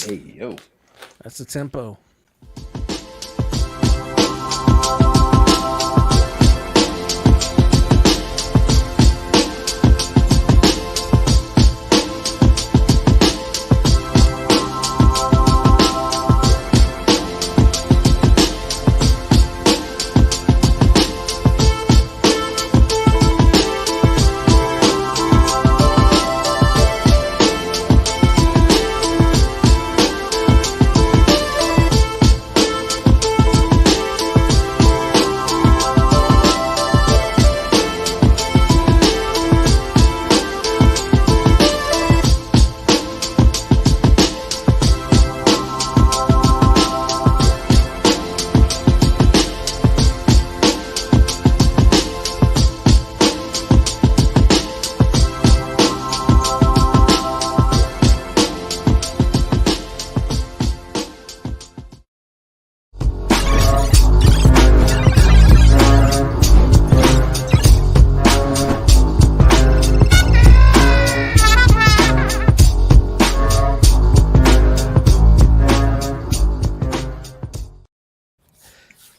Hey, yo. That's the tempo.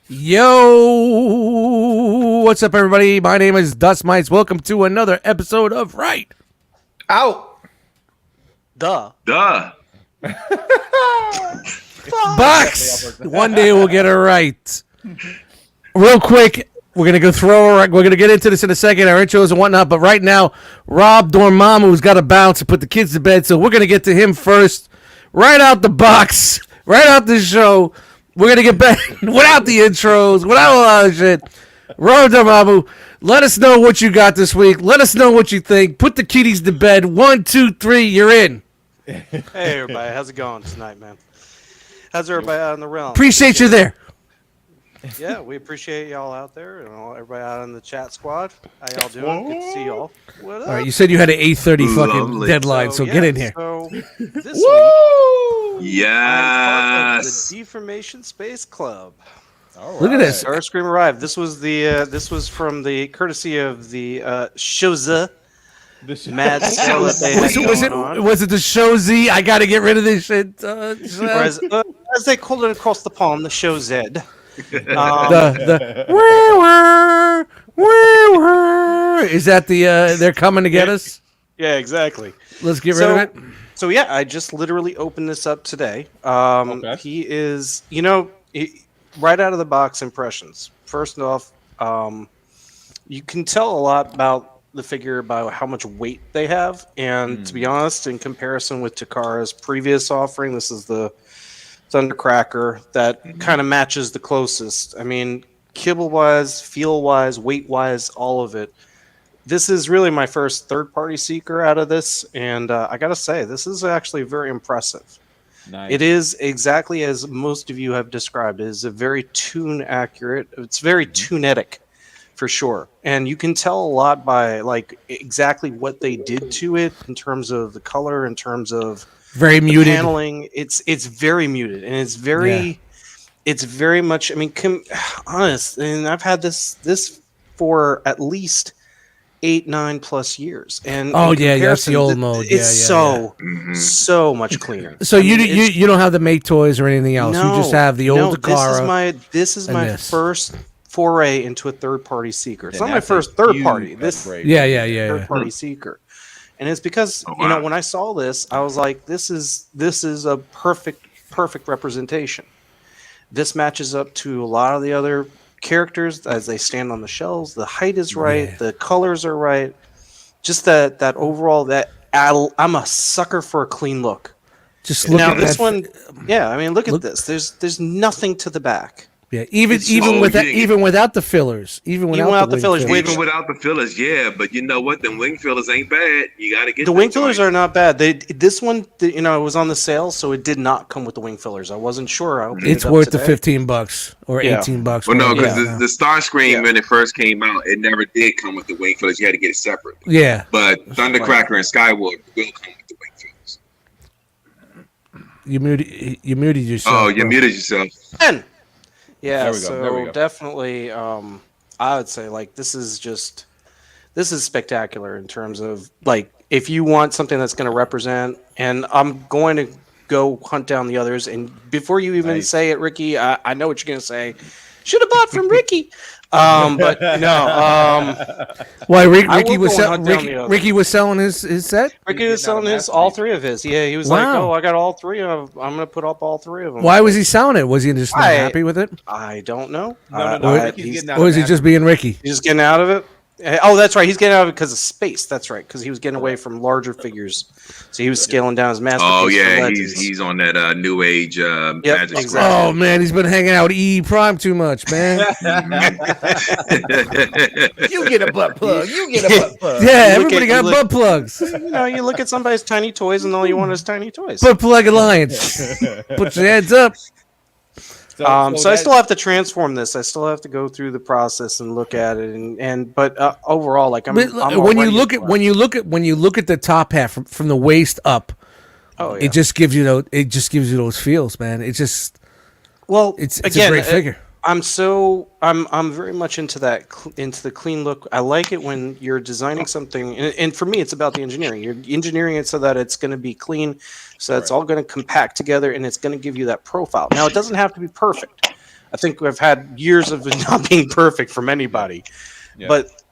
Yo, what's up, everybody? My name is Dust Mites. Welcome to another episode of Right Out. Duh. Box. One day we'll get it right. Real quick, we're gonna get into this in a second, our intros and whatnot. But right now, Rob Dormammu's got to bounce and put the kids to bed, so we're gonna get to him first. Right out the box, right out the show. We're gonna get back without the intros, without a lot of shit. Rob Dormammu, let us know what you got this week. Let us know what you think. Put the kiddies to bed. 1, 2, 3, you're in. Hey, everybody. How's it going tonight, man? How's everybody out in the realm? Appreciate you there. Yeah, we appreciate y'all out there and everybody out in the chat squad. How y'all doing? Good to see y'all. What up? All right, you said you had an 8:30 fucking Lovely. deadline, so get in here. So this week, I'm part of Yes. the Deformation Space Club. Look at this. Starscream arrived. This was from the courtesy of the Shoza Mad Sale that they had going on. Was it the show Z? I got to get rid of this shit. Or as they called it across the pond, the Show Zed. Is that the they're coming to get us? Yeah, exactly. Let's get rid of it. So yeah, I just literally opened this up today. He is, right out of the box impressions. First off, you can tell a lot about the figure by how much weight they have, and to be honest, in comparison with Takara's previous offering, this is the Thundercracker that kind of matches the closest. I mean, kibble-wise, feel-wise, weight-wise, all of it. This is really my first third-party seeker out of this, and I gotta say, this is actually very impressive. Nice. It is exactly as most of you have described. It is a very tune accurate. It's very tunetic, for sure. And you can tell a lot by like exactly what they did to it in terms of the color, in terms of Very muted. paneling. It's very muted, and it's very much. I mean, honest, and I've had this for at least 8-9 plus years, and that's the old mode. It's so much cleaner. So you don't have the Make Toys or anything else. No, you just have the old Takara. This is my first foray into a third-party seeker. It's And not my that's a first third-party. huge This upgrade. Yeah. third-party seeker, and it's because when I saw this, I was like, this is a perfect representation. This matches up to a lot of the other characters as they stand on the shelves. The height is right, the colors are right. Just that overall, I'm a sucker for a clean look. Just look Now at this that. one, yeah. I mean, look at this. There's nothing to the back. Yeah, even without the fillers, even without the fillers, Even without the fillers, yeah. But you know what? Them wing fillers ain't bad. You got to get The wing fillers are not bad. This one, it was on the sale, so it did not come with the wing fillers. I wasn't sure. I opened It's it up worth the today. $15 or Yeah. $18. Well, no, whatever. because the Starscream when it first came out, it never did come with the wing fillers. You had to get it separate. Yeah. But Thundercracker and Skyward will come with the wing fillers. You muted yourself. Oh, you bro. muted yourself. And yeah, There we go, there we so go. definitely, I would say like this is spectacular in terms of like if you want something that's going to represent, and I'm going to go hunt down the others. And before you even say it, Ricky, I know what you're going to say. Should have bought from Ricky. But no. Why Ricky was selling his set? Ricky was selling all three of his. Yeah, he was like, "Oh, I got all three of them. I'm going to put up all three of them." Why was he selling it? Was he just not happy with it? I don't know. Or is he just being Ricky? He's just getting out of it. Oh, that's right. He's getting out of it because of space. That's right. Because he was getting away from larger figures, so he was scaling down his masterpiece. Oh yeah, he's on that new age magic. Exactly. Oh man, he's been hanging out with E Prime too much, man. You get a butt plug. Yeah, everybody got butt plugs. You look at somebody's tiny toys, and all you want is tiny toys. Butt plug alliance. Put your hands up. So I still have to transform this. I still have to go through the process and look at it, but overall, like when you look at the top half from the waist up, it just gives you those feels, man. It's just it's again, a great figure. I'm very much into the clean look. I like it when you're designing something, and for me, it's about the engineering. You're engineering it so that it's going to be clean, so it's all going to compact together, and it's going to give you that profile. Now, it doesn't have to be perfect. I think we've had years of it not being perfect from anybody, but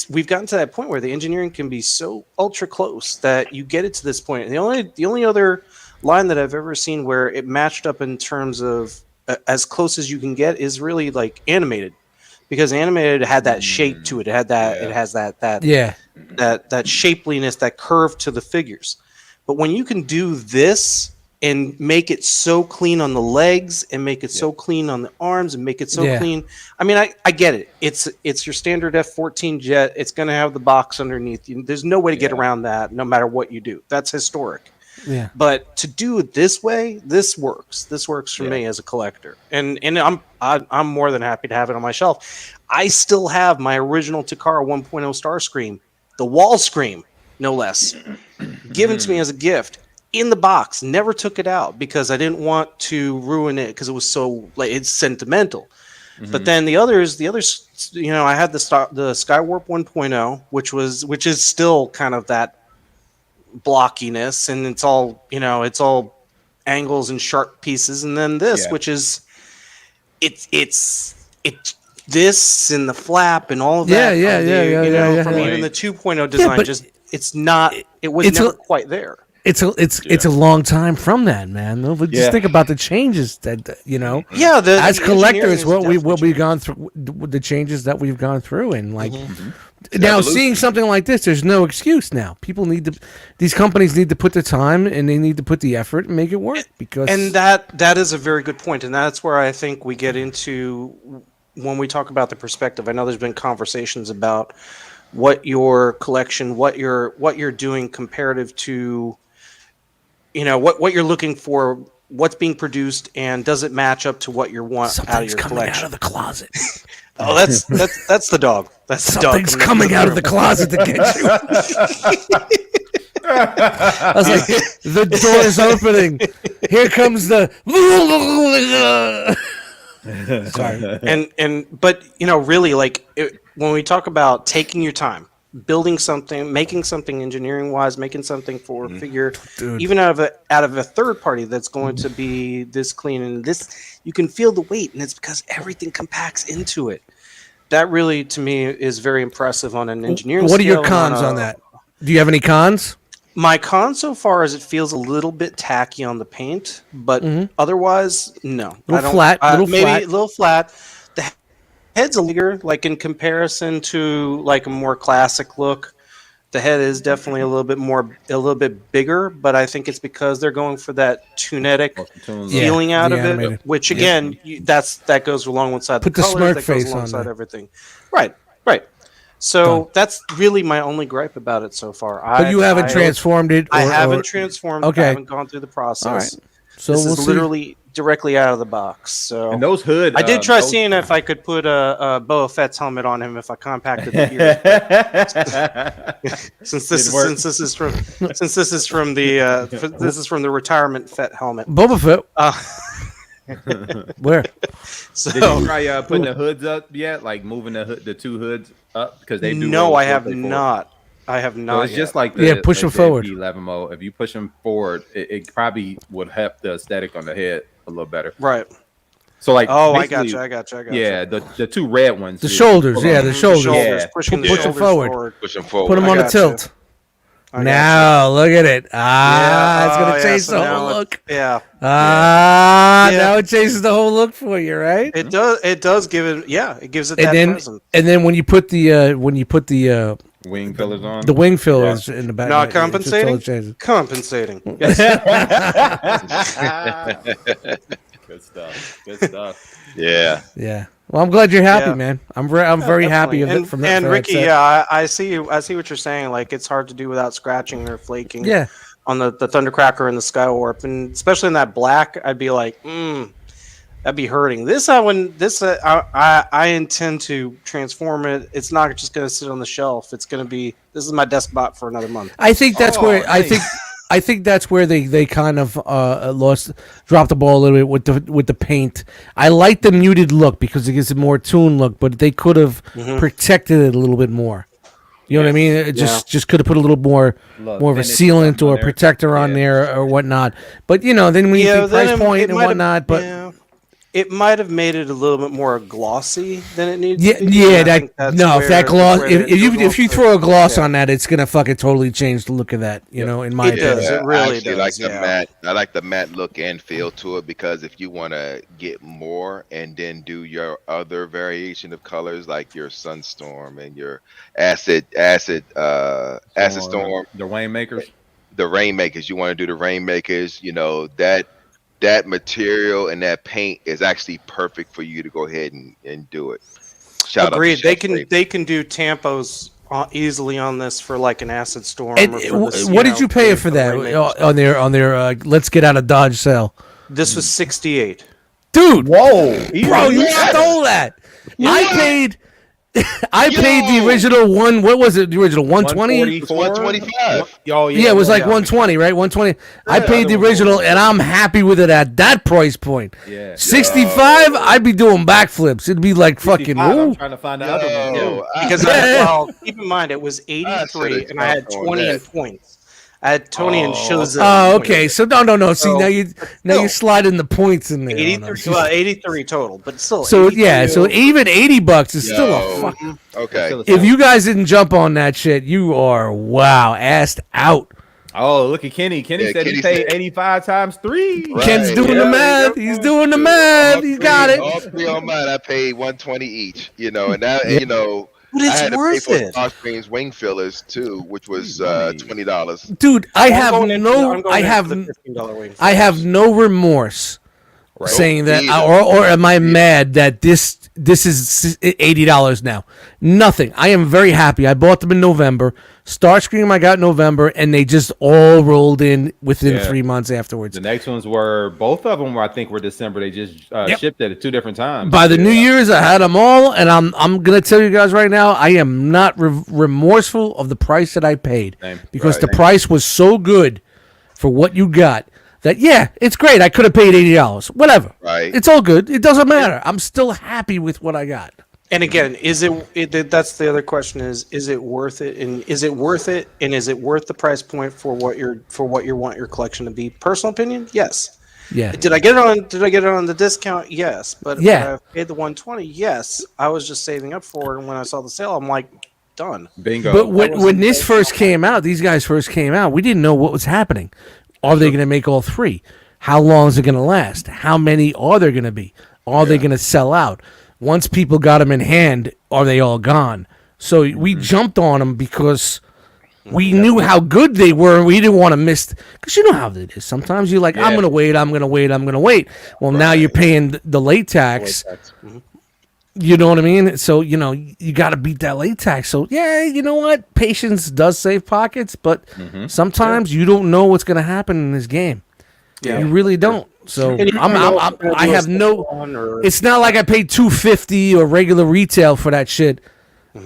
we've gotten to that point where the engineering can be so ultra close that you get it to this point. And the only other line that I've ever seen where it matched up in terms of as close as you can get is really like animated, because animated had that shape to it. It had that. It has that shapeliness, that curve to the figures. But when you can do this and make it so clean on the legs and make it so clean on the arms and make it so clean, I mean, I get it. It's your standard F-14 jet. It's going to have the box underneath you. There's no way to get around that, no matter what you do. That's historic. Yeah. But to do it this way, this works. This works for me as a collector, and I'm more than happy to have it on my shelf. I still have my original Takara 1.0 Starscream, the wall scream, no less, given to me as a gift in the box. Never took it out because I didn't want to ruin it because it was so it's sentimental. But then the others, I had the Skywarp 1.0, which is still kind of that blockiness, and it's all angles and sharp pieces, and then this which is it's this and the flap and all of that from even the 2.0 design, it was never quite there. It's a long time from that, man. But just think about the changes that as collectors, what we've gone through, the changes that we've gone through, and now seeing something like this, there's no excuse now. These companies need to put the time and they need to put the effort and make it work, and that is a very good point, and that's where I think we get into when we talk about the perspective. I know there's been conversations about what your collection, what you're doing comparative to, what you're looking for, what's being produced, and does it match up to what you want out of your collection? Something's coming out of the closet. Oh, that's the dog. That's the dog. Something's coming out of the closet to get you. I was like, the door is opening. Here comes the. Sorry. But really, when we talk about taking your time, building something, making something engineering wise, making something for a figure, even out of a third party that's going to be this clean and this, you can feel the weight, and it's because everything compacts into it. That really, to me, is very impressive on an engineering. What are your cons on that? Do you have any cons? My con so far is it feels a little bit tacky on the paint, but otherwise, no. Maybe a little flat. The head's a bigger, in comparison to a more classic look. The head is definitely a little bit bigger, but I think it's because they're going for that tunetic feeling out of it, which again, that goes along with the colors, smirk that face goes alongside on everything. Right. So that's really my only gripe about it so far. But you haven't transformed it? I haven't transformed it. Okay. I haven't gone through the process. All right. So this is literally directly out of the box. So and those hood. I did try seeing if I could put a Boba Fett's helmet on him if I compacted the ears. since this is from the retirement Fett helmet. Boba Fett. Where? So, did you try putting the hoods up yet? Like moving the two hoods up because they do. No, I have not. I have So not. it's yet. just like push them forward. P11 if you push them forward, it probably would help the aesthetic on the head a little better. Right. So like, I got you. Yeah, the two red ones. The shoulders, the shoulders. Yeah. Pushing Push them forward. Push them forward. Put them on a tilt. Now look at it. It's gonna change the whole look. Yeah. Now it changes the whole look for you, right? It does. It does give it. Yeah, it gives it And that then presence. when you put the Wing fillers on. the wing fillers in the back, Not it just compensating. totally changes. Compensating. Yes. Good stuff. Yeah. Yeah. Well, I'm glad you're happy, Yeah. man. I'm very happy of it from that. And for that Ricky, set. yeah, I see you. I see what you're saying. Like it's hard to do without scratching or flaking. Yeah. On the Thundercracker and the Skywarp, and especially in that black, I'd be like, that'd be hurting. This I intend to transform it. It's not just going to sit on the shelf. It's going to be. This is my desk bot for another month. I think that's where I think that's where they kind of dropped the ball a little bit with the paint. I like the muted look because it gives a more tuned look, but they could have protected it a little bit more. You know what I mean? It just could have put a little more of a sealant or a protector on there or whatnot. But then when you think price point and whatnot, but it might have made it a little bit more glossy than it needs. Yeah, to be. if that gloss, if you throw a gloss on that, it's gonna fucking totally change the look of that. In my opinion, It really I actually does. like the matte. I like the matte look and feel to it because if you want to get more and then do your other variation of colors like your Sunstorm and your Acid Storm, the Rainmakers. the Rainmakers, you want to do the Rainmakers. That material and that paint is actually perfect for you to go ahead and do it. Shout Agreed. out to They can do tampos easily on this for like an Acid Storm. And or for this, what did you pay for that on their Let's Get Out of Dodge sale? This was 68. Dude, Whoa, bro, you stole that. I paid the original one. What was it? The original 120? It's 125. Yeah, it was like 120, right? 120. I paid the original, and I'm happy with it at that price point. Yeah. 65, I'd be doing backflips. It'd be like fucking. I'm Ooh. trying to find the other one. Because keep in mind it was 83 and I had 20 in points. I had Tony and Shiza. Oh, okay. So no. See, now you slide in the points in there. 83 total, but still. So so even $80 is still a fucking. Okay. If you guys didn't jump on that shit, you are assed out. Oh, look at Kenny. Kenny said he paid 85 times 3. Right. Ken's doing the math. He's doing the math. He's got it. All three on mine, I paid 120 each. And that, but I it's had to pay worth for it. Starscream's wing fillers too, which was $20. Dude, I have no remorse saying that, or am I mad that this is $80 now? Nothing. I am very happy. I bought them in November. Starscream I got in November, and they just all rolled in within 3 months afterwards. The next ones both of them were December. They just shipped at 2 different times. By the New Year's, I had them all, and I'm gonna tell you guys right now, I am not remorseful of the price that I paid because the price was so good for what you got. That it's great. I could have paid $80. Whatever. Right. It's all good. It doesn't matter. I'm still happy with what I got. And again, that's the other question is it worth it? And is it worth it? And is it worth the price point for what you want your collection to be? Personal opinion? Yes. Yeah. Did I get it on the discount? Yes. But Yeah. I paid the 120. Yes. I was just saving up for it, and when I saw the sale, I'm like, done. Bingo. But when this first came out, these guys first came out, we didn't know what was happening. Are they going to make all 3? How long is it going to last? How many are there going to be? Are they going to sell out? Once people got them in hand, are they all gone? So we jumped on them because we knew how good they were. We didn't want to miss. Because you know how it is. Sometimes you're like, I'm going to wait. Well, now you're paying the late tax. You know what I mean? So, you got to beat that late tax. So, you know what? Patience does save pockets, but sometimes you don't know what's going to happen in this game. Yeah. You really don't. So, I have no. It's not like I paid $250 or regular retail for that shit.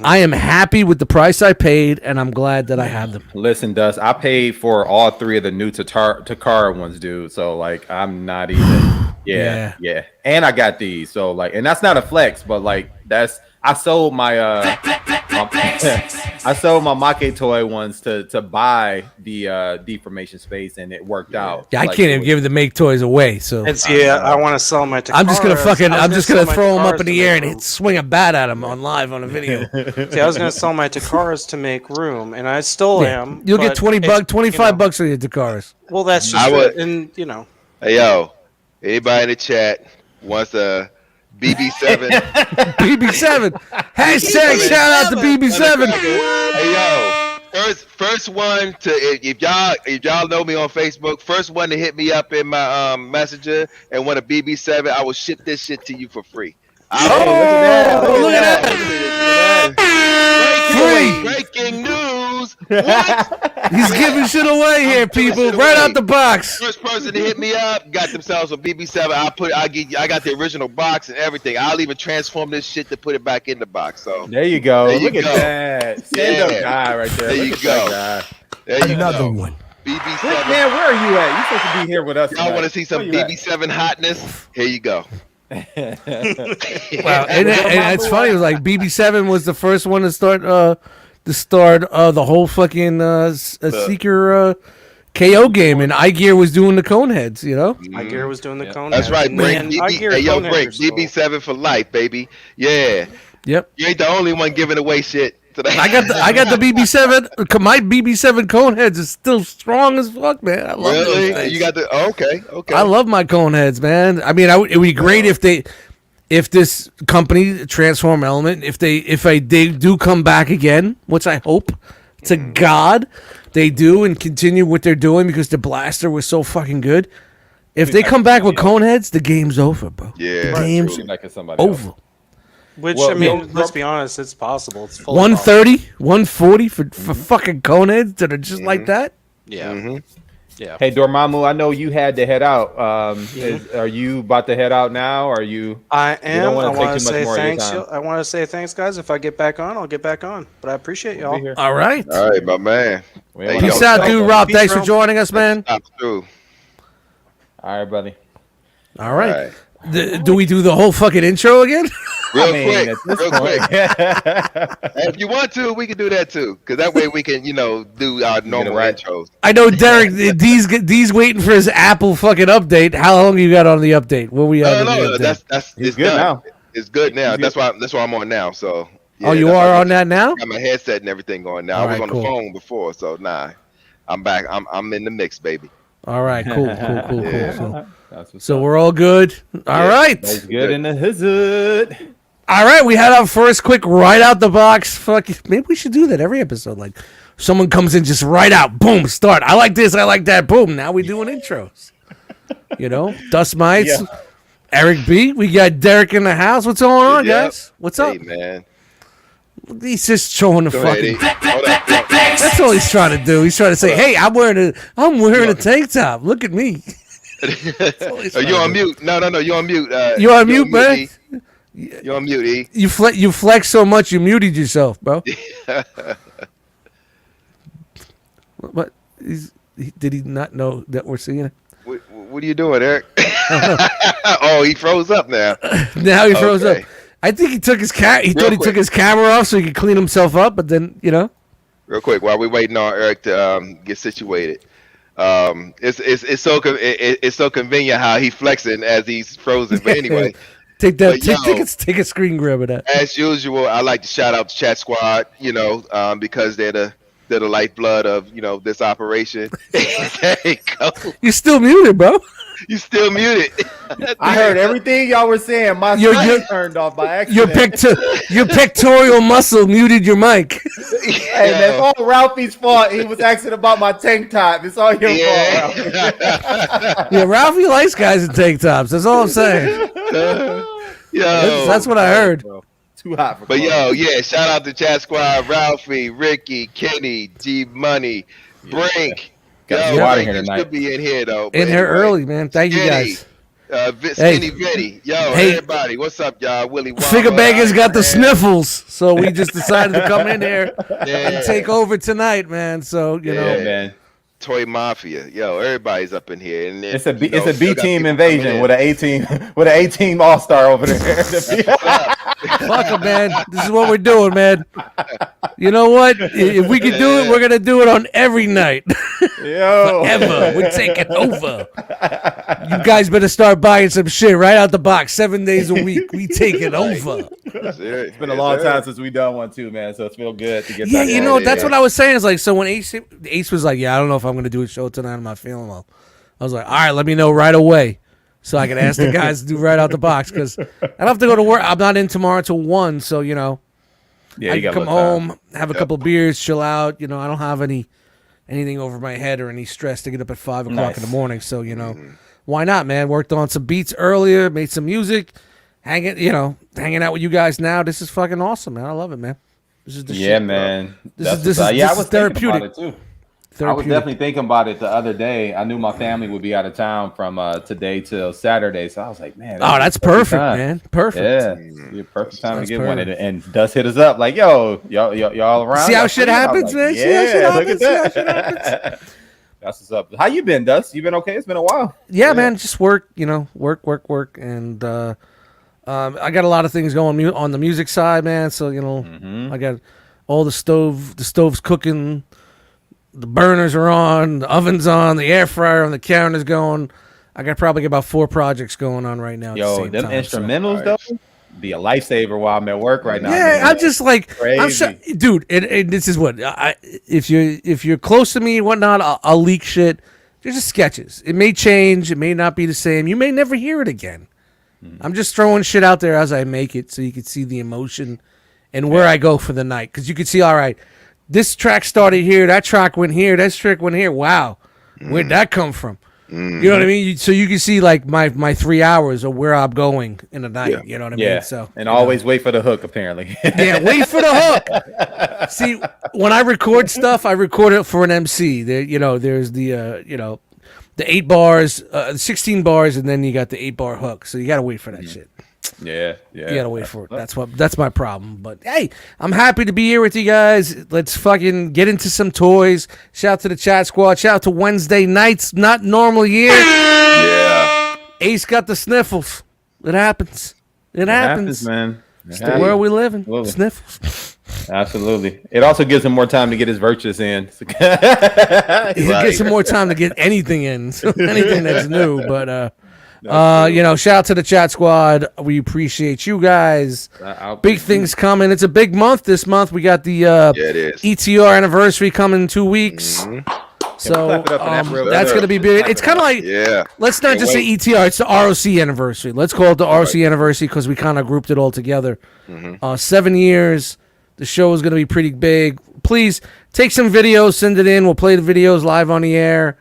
I am happy with the price I paid, and I'm glad that I have them. Listen, Dust, I paid for all 3 of the new Takara ones, dude. So, I'm not even. Yeah. And I got these. So, and that's not a flex, but, that's I sold my I sold my Make toy ones to buy the deformation space, and it worked out. Yeah, I can't even give the make toys away. So And see, I want to sell my Takara. I'm just gonna sell my throw them up Takaras in the to air make and room. swing a bat at them on live on a video. See, I was gonna sell my Takaras to make room, and I still am. You'll get but $20, it's, 25 bucks for your Dakaras. Well, that's just I would- and you know. Hey yo, anybody in the chat wants a BB7? BB7. Hashtag shout out to BB7. Hey yo, first one to if y'all know me on Facebook, first one to hit me up in my messenger and want a BB7, I will ship this shit to you for free. Look at Free. Breaking news! What? He's giving shit away here, people. shit Right away. out the box. First person to hit me up got themselves a BB7. I got the original box and everything. I'll even transform this shit to put it back in the box. So There you go. There you Look go. at that. Stand up Yeah. guy right there. There Look you at go. that guy. there you Another go. one. BB7. Man, where are you at? You supposed to be here with us. Y'all want to see some Where you at? BB7 hotness? Here you go. Wow, and it's funny. It was like BB7 was the first one to start the whole fucking Seeker KO game, and iGear was doing the Coneheads. You know, Igear was doing the cone. That's right, Brink. Man, Hey, yo, Brink. BB7 for life, baby. Yeah. yep. You ain't the only one giving away shit today. I got the BB7. My BB7 Coneheads is still strong as fuck, man. I love those Really? things. You got the okay. I love my Coneheads, man. I mean, it would be great if this company Transform Element, if they do come back again, which I hope to God they do and continue what they're doing because the blaster was so fucking good. If they come back with Coneheads, the game's over, bro. Yeah. The game's Seem like it's somebody else. over. Which Well, I mean, no, let's be honest, it's possible. It's full 130, 140 for fucking Coneheads that are just like that. Yeah. Mm-hmm. Yeah. Hey Dormammu, I know you had to head out. Are you about to head out now? Or are you? I am. wanna I take want to too much say more of your thanks. time. I want to say thanks, guys. If I get back on, I'll get back on. But I appreciate Be y'all. here. All right. All right, my man. We Hey, don't Peace yo, out, so- dude. Rob, Peace, thanks for bro. joining us, man. Stop through. All right, buddy. All right. All right. Do we do the whole fucking intro again? Real I mean, quick. at this Real point. quick. Hey, if you want to, we can do that too. Because that way we can, do our normal right. intros. I know Derek. D's waiting for his Apple fucking update. How long you got on the update? What we at? No, on the no, update? that's He's it's good done. now. It's good now. He's That's why I'm on now. So. Oh, you that's why are I on that now? got my headset and everything going now. All I was right, on cool. the phone before, so I'm back. I'm in the mix, baby. All right, cool. Yeah. So, That's what's so up. we're all good. All right. That's good in the hood. All right, we had our first quick right out the box. Fuck, maybe we should do that every episode. Like, someone comes in just right out, boom, start. I like this, I like that, boom. Now we doing intros. Dust Mites, Yeah. Eric B. We got Derek in the house. What's going on, Yep. guys? What's up? Hey, man. He's just showing the Go ahead, fucking. E. Hold up. That's all he's trying to do. He's trying to say, "Hey, I'm wearing a tank top. Look at me." Are you on mute? No. You're on mute. You on mute, man? E. You're on mute, E. You flex so much, you muted yourself, bro. What? Did he not know that we're seeing it? What are you doing, Eric? Oh, he froze up now. Now he froze Okay. up. I think he took his He thought he quick. took his camera off so he could clean himself up, but then Real quick, while we're waiting on Eric to get situated, it's so convenient how he flexing as he's frozen. But anyway, take that. But, yo. Take a screen grab of that. as usual, I like to shout out the Chat Squad. Because they're the lifeblood of this operation. There you go. You're still muted, bro. You still muted. I heard everything y'all were saying. My You're- screen turned off by Your accident. your pectoral muscle muted your mic. Hey, that's all Ralphie's fault. He was asking about my tank top. It's all your fault, Ralphie. Yeah, Ralphie likes guys in tank tops. That's all I'm saying. That's what I heard. Too hot for But clothes. yeah, shout out to Chat Squad, Ralphie, Ricky, Kenny, G Money, Brink. Got Yo, squad Brink, in here you tonight. should be in here though. In But here anyway, early, man. Thank you Skinny, guys. Skinny Vinny. Yo, Hey. everybody, what's up, y'all? Willie Wamba, Figure Baker's got the man. sniffles, so we just decided to come in here Yeah. and take over tonight, man. So Yeah, man. Toy Mafia. Yo, everybody's up in here. And then, It's a B, you know, it's a B still got team people coming invasion in. with an A team with an A team all star over there. Fuck 'em, man. This is what we're doing, man. You know what? If we can do it, we're gonna do it on every night. Yo, Ever. We're taking over. You guys better start buying some shit right out the box. 7 days a week. We taking over. it's been a long time since we done one too, man. So it's feel good to get. Yeah, back you on know, it. that's what I was saying. Is like, so when Ace was like, yeah, I don't know if I'm going to do a show tonight. I'm not feeling well. I was like, all right, let me know right away so I can ask the guys to do right out the box because I don't have to go to work. I'm not in tomorrow till 1, so, you know, Yeah, I you can got come home, have a couple beers, chill out. You know, I don't have anything over my head or any stress to get up at 5 o'clock in the morning. So, you know, why not, man? Worked on some beats earlier, made some music, hanging out with you guys now. This is fucking awesome, man. I love it, man. This is the Yeah, shit, man. This is I was therapeutic. thinking about it too. I was Therapeutic. definitely thinking about it the other day. I knew my family would be out of town from today till Saturday, so I was like, man. Oh, that's perfect, man. Perfect. Yeah, it's a perfect time That's to get one. perfect. And Dust hit us up like, yo, y'all around? See how Y'all shit free? I was happens, man? Yeah, See how shit look happens? at See how shit that. That's what's up. How you been, Dust? You been okay? It's been a while. Yeah, man, just work, work, and I got a lot of things going on the music side, man. So I got all the stove's cooking, the burners are on, the oven's on, the air fryer on, the counter's going. I got probably about 4 projects going on right now. At the Yo, same them time, so. instrumentals though, be a lifesaver while I'm at work right now. Yeah, man. I'm just like, Crazy. dude, and this is what if you're close to me and whatnot, I'll leak shit. They're just sketches. It may change. It may not be the same. You may never hear it again. I'm just throwing shit out there as I make it, so you can see the emotion and where I go for the night. Because you can see, all right, this track started here, that track went here, that trick went here. Wow, where'd that come from? You know what I mean? So you can see like my 3 hours of where I'm going in the night. Yeah. You know what I Yeah, mean? So and always wait for the hook. Apparently, yeah, wait for the hook. See, when I record stuff, I record it for an MC. There's the 8 bars, 16 bars, and then you got the 8-bar hook. So you got to wait for that shit. yeah. You got to wait for it. That's my problem. But hey, I'm happy to be here with you guys. Let's fucking get into some toys. Shout out to the chat squad. Shout out to Wednesday nights. Not normally here. Yeah. Ace got the sniffles. It happens. It happens. man. It's the world we live in. Absolutely. Sniffles. Absolutely. It also gives him more time to get his virtues in. It gets some more time to get anything in, so anything that's new. But shout out to the chat squad. We appreciate you guys. Big things coming. It's a big month this month. We got the Yeah, it is. ETR anniversary coming in 2 weeks. So clap it up for that real that's quick. going to be big. It's kind of like, Yeah. let's not Can't just say wait. ETR. It's the ROC anniversary. Let's call it the ROC anniversary because we kind of grouped it all together. 7 years. The show is going to be pretty big. Please take some videos, send it in. We'll play the videos live on the air.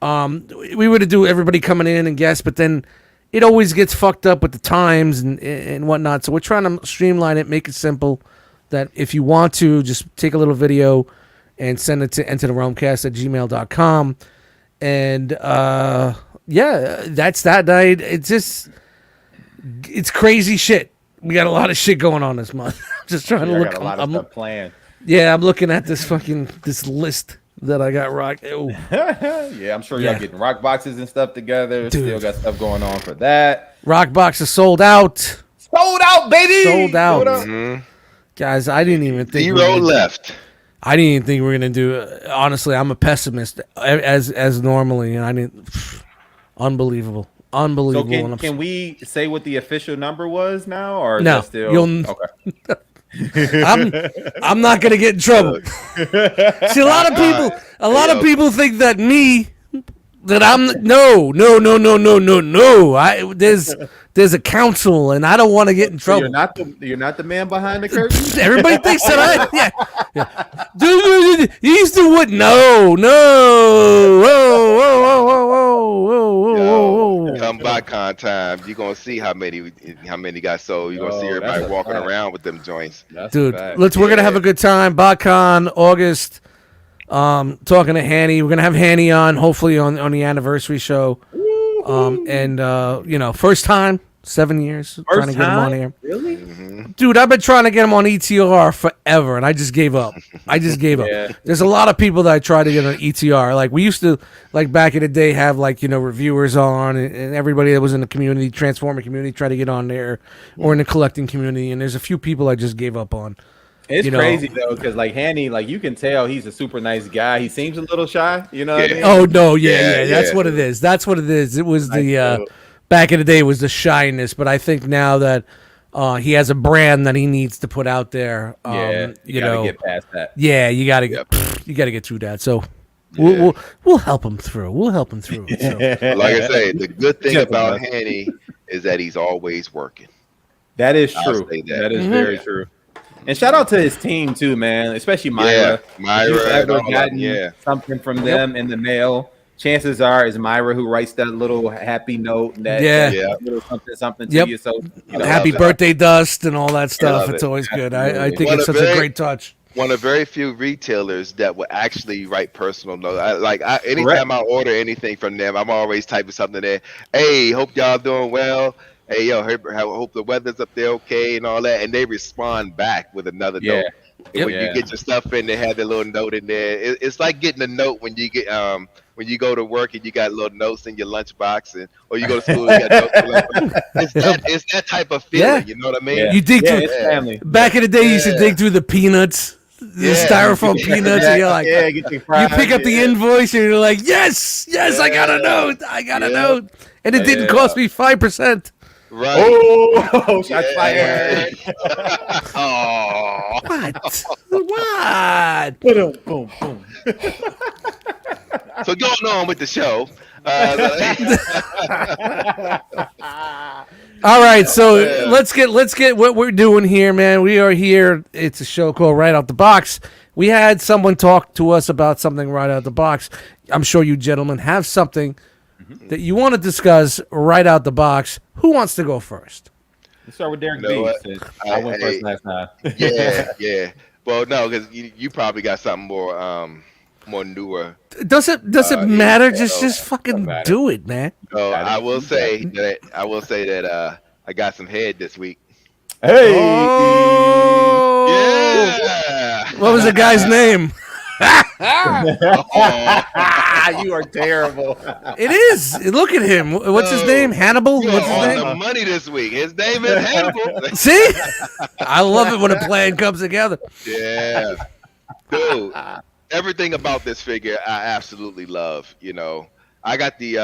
We would do everybody coming in and guests, but then it always gets fucked up with the times and whatnot. So we're trying to streamline it, make it simple. That if you want to, just take a little video and send it to entertherealmcast@gmail.com. And that's that night. It's crazy shit. We got a lot of shit going on this month. I'm just trying to I look. got a lot of stuff planned. Yeah, I'm looking at this list that I got rock. Ooh. Yeah, I'm sure y'all Yeah. getting rock boxes and stuff together. Dude. Still got stuff going on for that. Rock box is sold out. Sold out, baby. Sold out. Mhm. Guys, I didn't even think 0 left. I didn't even think we were gonna do. Honestly, I'm a pessimist as normally, and I didn't. Unbelievable. So And I'm can we say what the official number was now, or is No, that still you'll- okay? I'm not gonna get in trouble. See, a lot of people think that I'm no. There's a council, and I don't want to get in So trouble. you're not the man behind the curtain. Everybody thinks that yeah. Dude, you used to what? No. Whoa. Come by con time. You're gonna see how many got sold. You're gonna see Oh, that's everybody a walking fact. around with them joints. That's Dude, a fact. we're gonna have a good time. BotCon, August. Talking to Hanny. We're gonna have Hanny on, hopefully on the anniversary show. First time, 7 years, trying to get him on here. Really? Dude, I've been trying to get him on ETR forever, and I just gave up. Yeah. There's a lot of people that I try to get on ETR. Like we used to, like back in the day, have like reviewers on, and everybody that was in the community, Transformer community, try to get on there, or in the collecting community. And there's a few people I just gave up on. It's crazy though, because like Hanny, like you can tell he's a super nice guy. He seems a little shy, you know what I mean? Oh no, yeah. Yeah, That's yeah. what it is. That's what it is. It was Nice the dude. back in the day it was the shyness, but I think now that he has a brand that he needs to put out there. Yeah, you gotta get past that. Yeah, you gotta Yep. you gotta get through that. So Yeah. we'll help him through. We'll help him through. So. Like I say, the good thing Gentlemen. about Hanny is that he's always working. That is I'll true. say that. That is Mhm. very true. And shout out to his team too, man. Especially Myra. Yeah, If you've Myra and ever all of them, gotten yeah. something from them in the mail, chances are it's Myra who writes that little happy note, that Yeah. little something Yep. to you. So Happy birthday, Dust, and all that stuff. love It's it. always good. I Absolutely. think One it's of such a very- great touch. One of very few retailers that will actually write personal notes. Anytime I order anything from them, I'm always typing something there. Hey, hope y'all doing well. Hey, yo, hope the weather's up there okay and all that. And they respond back with another Yeah. note. And when Yeah. you get your stuff in, they have their little note in there. It's like getting a note when you get when you go to work and you got little notes in your lunchbox, or you go to school and you got notes in your lunchbox. It's that type of feeling. Yeah. You know what I mean? Yeah. You dig through it's family. back in the day. You used to Yeah. dig through the peanuts, the Yeah. styrofoam peanuts, and you're like, yeah, get your you fries, pick up the yeah. invoice and you're like, yes, I got a Yeah. note, I got a Yeah. note, and it didn't Yeah. cost me 5%. Right. Oh, shots Yeah. fired. Oh. What? What? Boom, boom, boom. So going on with the show. All right, so Yeah. let's get what we're doing here, man. We are here. It's a show called Right Out the Box. We had someone talk to us about something right out the box. I'm sure you gentlemen have something that you want to discuss right out the box. Who wants to go first? Let's start with Derek You know B. what? Since I went first last time. yeah. Well, no, because you probably got something more newer. Does it yeah, matter? so- Just fucking matter. do it, man. So Got it. I will say that I got some head this week. Hey. Oh, Yeah. what was the guy's name? You are terrible. It is. Look at him. What's his Oh. name? Hannibal. You're What's his on name? the money this week. His name is Hannibal. See, I love it when a plan comes together. Yeah. Dude, everything about this figure I absolutely love. I got the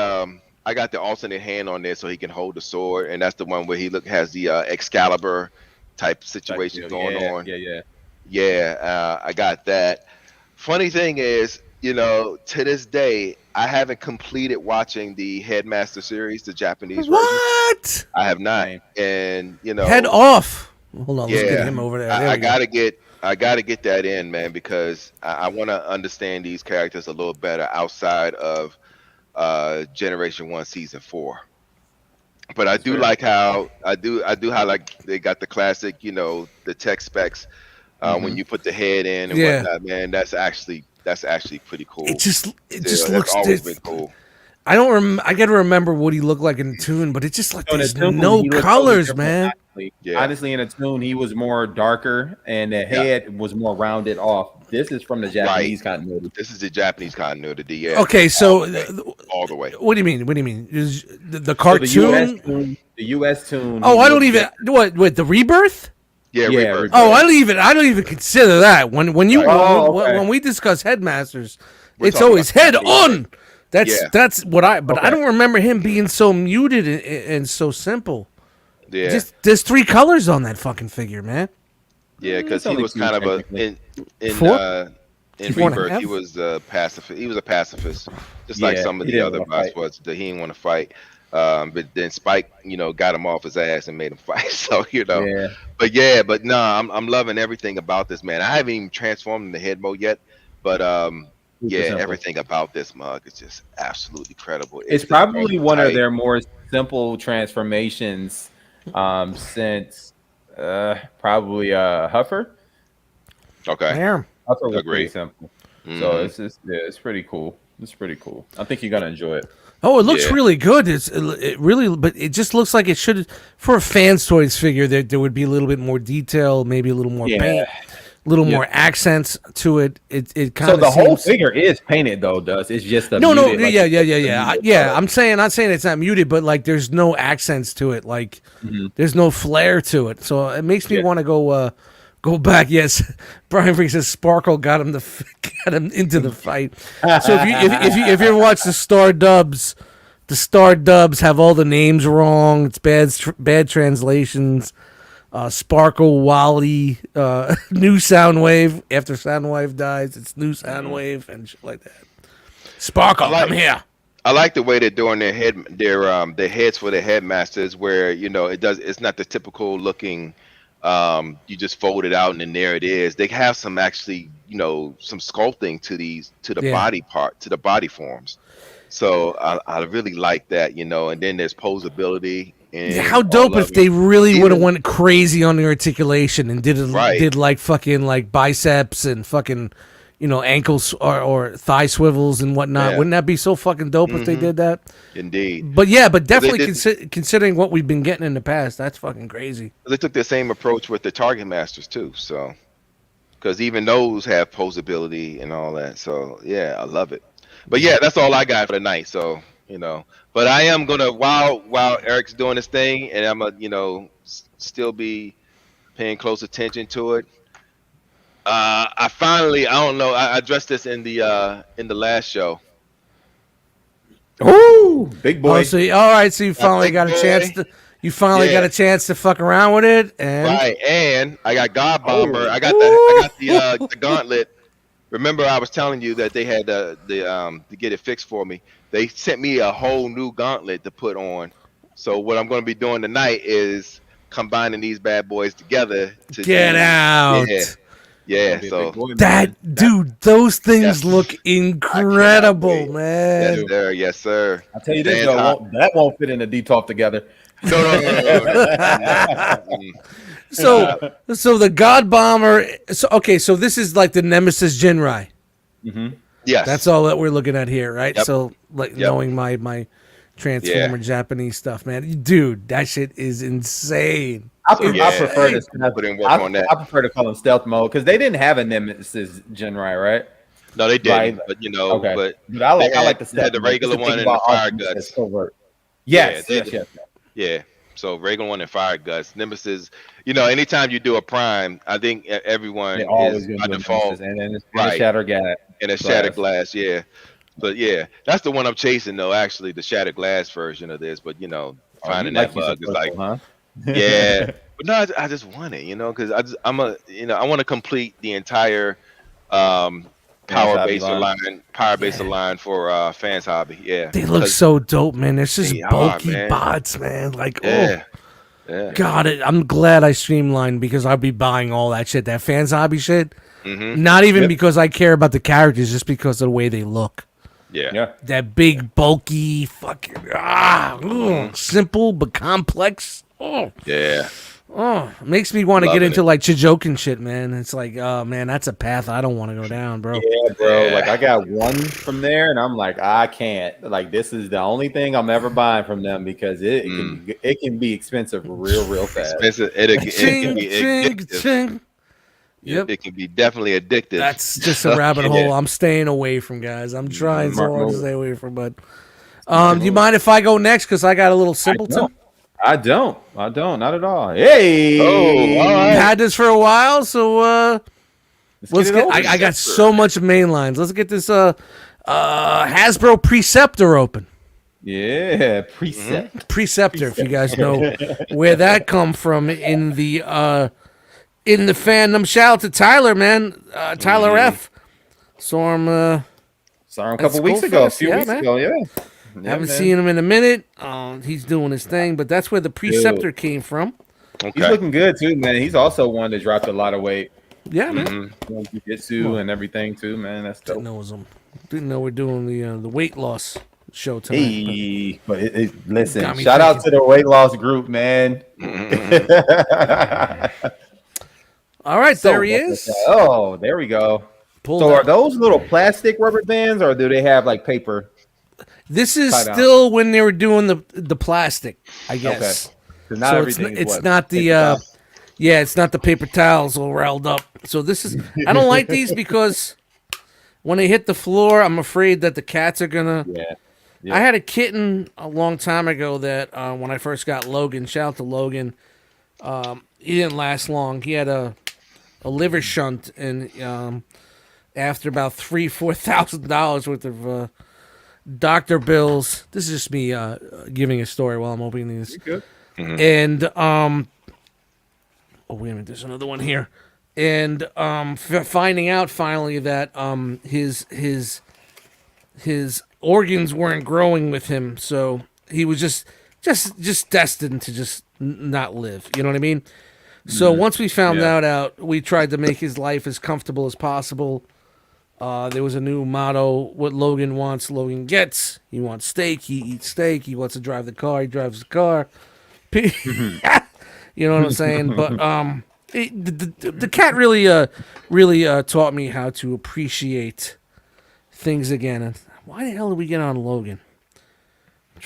alternate hand on there so he can hold the sword, and that's the one where he has the Excalibur type situation going on. Yeah. Yeah, I got that. Funny thing is, to this day, I haven't completed watching the Headmaster series, the Japanese version. What? I have not, Same. and Head off. Hold on. Let's Yeah. get him over there. There I we go. gotta get that in, man, because I want to understand these characters a little better outside of Generation 1 Season 4. But I do fair. like how how like they got the classic, the tech specs when you put the head in and Yeah. whatnot, man. That's actually pretty cool. It just That's looks. always been cool. I don't. I gotta remember what he looked like in the tune, but it's just like So in there's a tune, no he looked colors, totally man. different, honestly. Yeah. Honestly, in a tune, he was more darker, and the head was more rounded off. This is from the Japanese continuity. This is the Japanese continuity, yeah. Okay, so all the way. what do you mean? What do you mean? Is the So cartoon? the US tune. Oh, he I don't looked even. What? With the rebirth? Yeah, Yeah, Rebirth. Oh, I don't even consider that. When Oh, okay. when we discuss headmasters, We're it's talking always about head Japanese, on. That's what I. But I Okay. don't remember him being so muted and so simple. Yeah. Just there's 3 colors on that fucking figure, man. Yeah, because It's he only was two, kind of technically. in 4? in 4 and a Rebirth. half? He was a pacifist. He was a pacifist, just like Yeah, some of he the didn't other wanna guys fight. was. That he didn't want to fight. But then Spike, got him off his ass and made him fight. So Yeah. but no, I'm loving everything about this, man. I haven't even transformed in the head mode yet, but Super simple. everything about this mug is just absolutely incredible. It's just probably one of tight. their more simple transformations since probably Huffer. Okay. Damn. Huffer was Agreed. pretty simple. So Mhm. it's pretty cool. It's pretty cool. I think you're gonna enjoy it. Oh, it looks Yeah. really good. It really, but it just looks like it should for a fans toys figure. There would be a little bit more detail, maybe a little more paint, a little more accents to it. It kind So of the whole figure is painted though, does it's just a no, muted, like, yeah. I'm not saying it's not muted, but like there's no accents to it. Like there's no flair to it. So it makes me want to go back. Yes, Brian Freak says Sparkle got him into the fight. So if you ever watch the Star Dubs have all the names wrong. It's bad translations. Sparkle, Wally, new Soundwave. After Soundwave dies, it's new Soundwave and shit like that. Sparkle, come here. I like the way they're doing their heads for the headmasters, where it's not the typical looking. You just fold it out and then there it is. They have some actually, some sculpting to the body part, to the body forms. So I really like that, and then there's posability. And how dope if they really would have went crazy on the articulation and did like fucking like biceps and fucking, ankles or thigh swivels and whatnot. Yeah. Wouldn't that be so fucking dope if they did that? Indeed. But definitely considering what we've been getting in the past, that's fucking crazy. They took the same approach with the Target Masters too, so because even those have posability and all that. So yeah, I love it. But yeah, that's all I got for tonight. So but I am gonna while Eric's doing this thing, and I'm gonna still be paying close attention to it. I don't know. I addressed this in the last show. Oh, big boy. Oh, so all right, so you finally got a chance to. You finally got a chance to fuck around with it, and right, and I got God Bomber. I got the gauntlet. Remember, I was telling you that they had to get it fixed for me. They sent me a whole new gauntlet to put on. So what I'm going to be doing tonight is combining these bad boys together to get out. Yeah. So dude, those things look incredible, man. Yes, sir. I'll tell you this though, that won't fit in the D-Top together. No. So the God Bomber. So this is like the Nemesis Jinrai. Mm-hmm. Yes, that's all that we're looking at here, right? Yep. So knowing my Transformer Japanese stuff, man, dude, that shit is insane. I prefer to I prefer to call them stealth mode because they didn't have a Nemesis Jinrai, right? No, they didn't. But but I like the stealth. The regular one and the Fire Guts. Yes. Yeah. So regular one and Fire Guts. Nemesis, anytime you do a Prime, I think everyone is by default. And a Shattered Glass. And a Shattered Glass, yeah. But yeah, that's the one I'm chasing though, actually, the Shattered Glass version of this. But finding that bug is like, yeah. But no, I just want it, because I want to complete the entire power base line for Fans Hobby. Yeah, they look so dope, man. There's just bulky bots, man. Like, God, I'm glad I streamlined because I'll be buying all that shit, that Fans Hobby shit. Mm-hmm. Not even because I care about the characters, just because of the way they look. Yeah. That big, bulky, fucking simple but complex. Oh. Yeah. Oh, it makes me want to get into like Chijokin shit, man. It's like, oh man, that's a path I don't want to go down, bro. Yeah, bro. Like I got one from there, and I'm like, I can't. Like this is the only thing I'm ever buying from them because it can be expensive real fast. Expensive. It can be addictive. Yep. It can be definitely addictive. That's just a rabbit hole I'm staying away from, guys. I'm trying so hard to stay away from, but do you mind if I go next? Because I got a little simpleton. I don't. Not at all. Hey. Oh, all right. Had this for a while, so let's get. I got so much main lines. Let's get this Hasbro Preceptor open. Yeah, Preceptor. If you guys know where that come from in the fandom. Shout out to Tyler, man. Tyler F. Saw him a couple weeks ago, a few weeks ago. Yeah. Haven't seen him in a minute. He's doing his thing, but that's where the Preceptor came from. Okay. He's looking good too, man. He's also one that dropped a lot of weight. Yeah, man. Jiu-jitsu and everything too, man. That's dope. Didn't know we're doing the weight loss show tonight. Hey, but listen, shout out to the weight loss group, man. All right, there he is. Oh, there we go. Are those little plastic rubber bands, or do they have like paper? This is Tie down. still when they were doing the plastic, I guess. Okay. So now So everything it's is what? not the Paper towel? yeah, it's not the paper towels all rolled up. So this is I don't like these because when they hit the floor, I'm afraid that the cats are gonna. Yeah. I had a kitten a long time ago that when I first got Logan, shout out to Logan, he didn't last long. He had a liver shunt, and after about $4,000 worth of doctor bills, this is just me giving a story while I'm opening these. Good. And oh wait a minute, there's another one here. And finding out finally that his organs weren't growing with him, so he was just destined to just not live. You know what I mean? So once we found that out, we tried to make his life as comfortable as possible. There was a new motto: what Logan wants, Logan gets. He wants steak, he eats steak. He wants to drive the car, he drives the car. You know what I'm saying? But the cat really taught me how to appreciate things again. And why the hell did we get on Logan?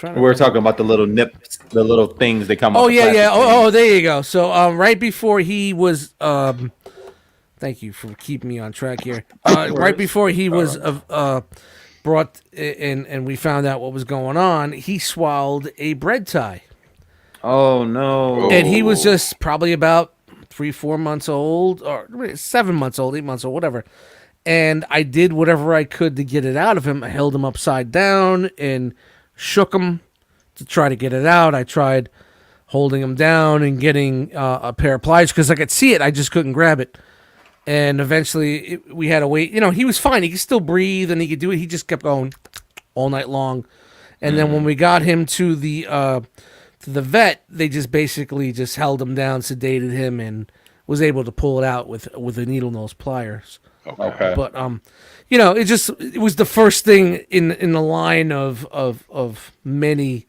We're talking about the little nips, the little things that come. Oh off the yeah, plastic yeah. thing. Oh, there you go. So right before he was, thank you for keeping me on track here. Right before he was brought in, and we found out what was going on, he swallowed a bread tie. Oh no! And he was just probably about 3-4 months old, or 7 months old, 8 months old, whatever. And I did whatever I could to get it out of him. I held him upside down and shook him to try to get it out. I tried holding him down and getting a pair of pliers because I could see it. I just couldn't grab it. And eventually we had to wait. You know, he was fine. He could still breathe and he could do it. He just kept going all night long. And then when we got him to the vet, they just basically just held him down, sedated him, and was able to pull it out with a needle nose pliers. Okay. But you know, it was the first thing in the line of many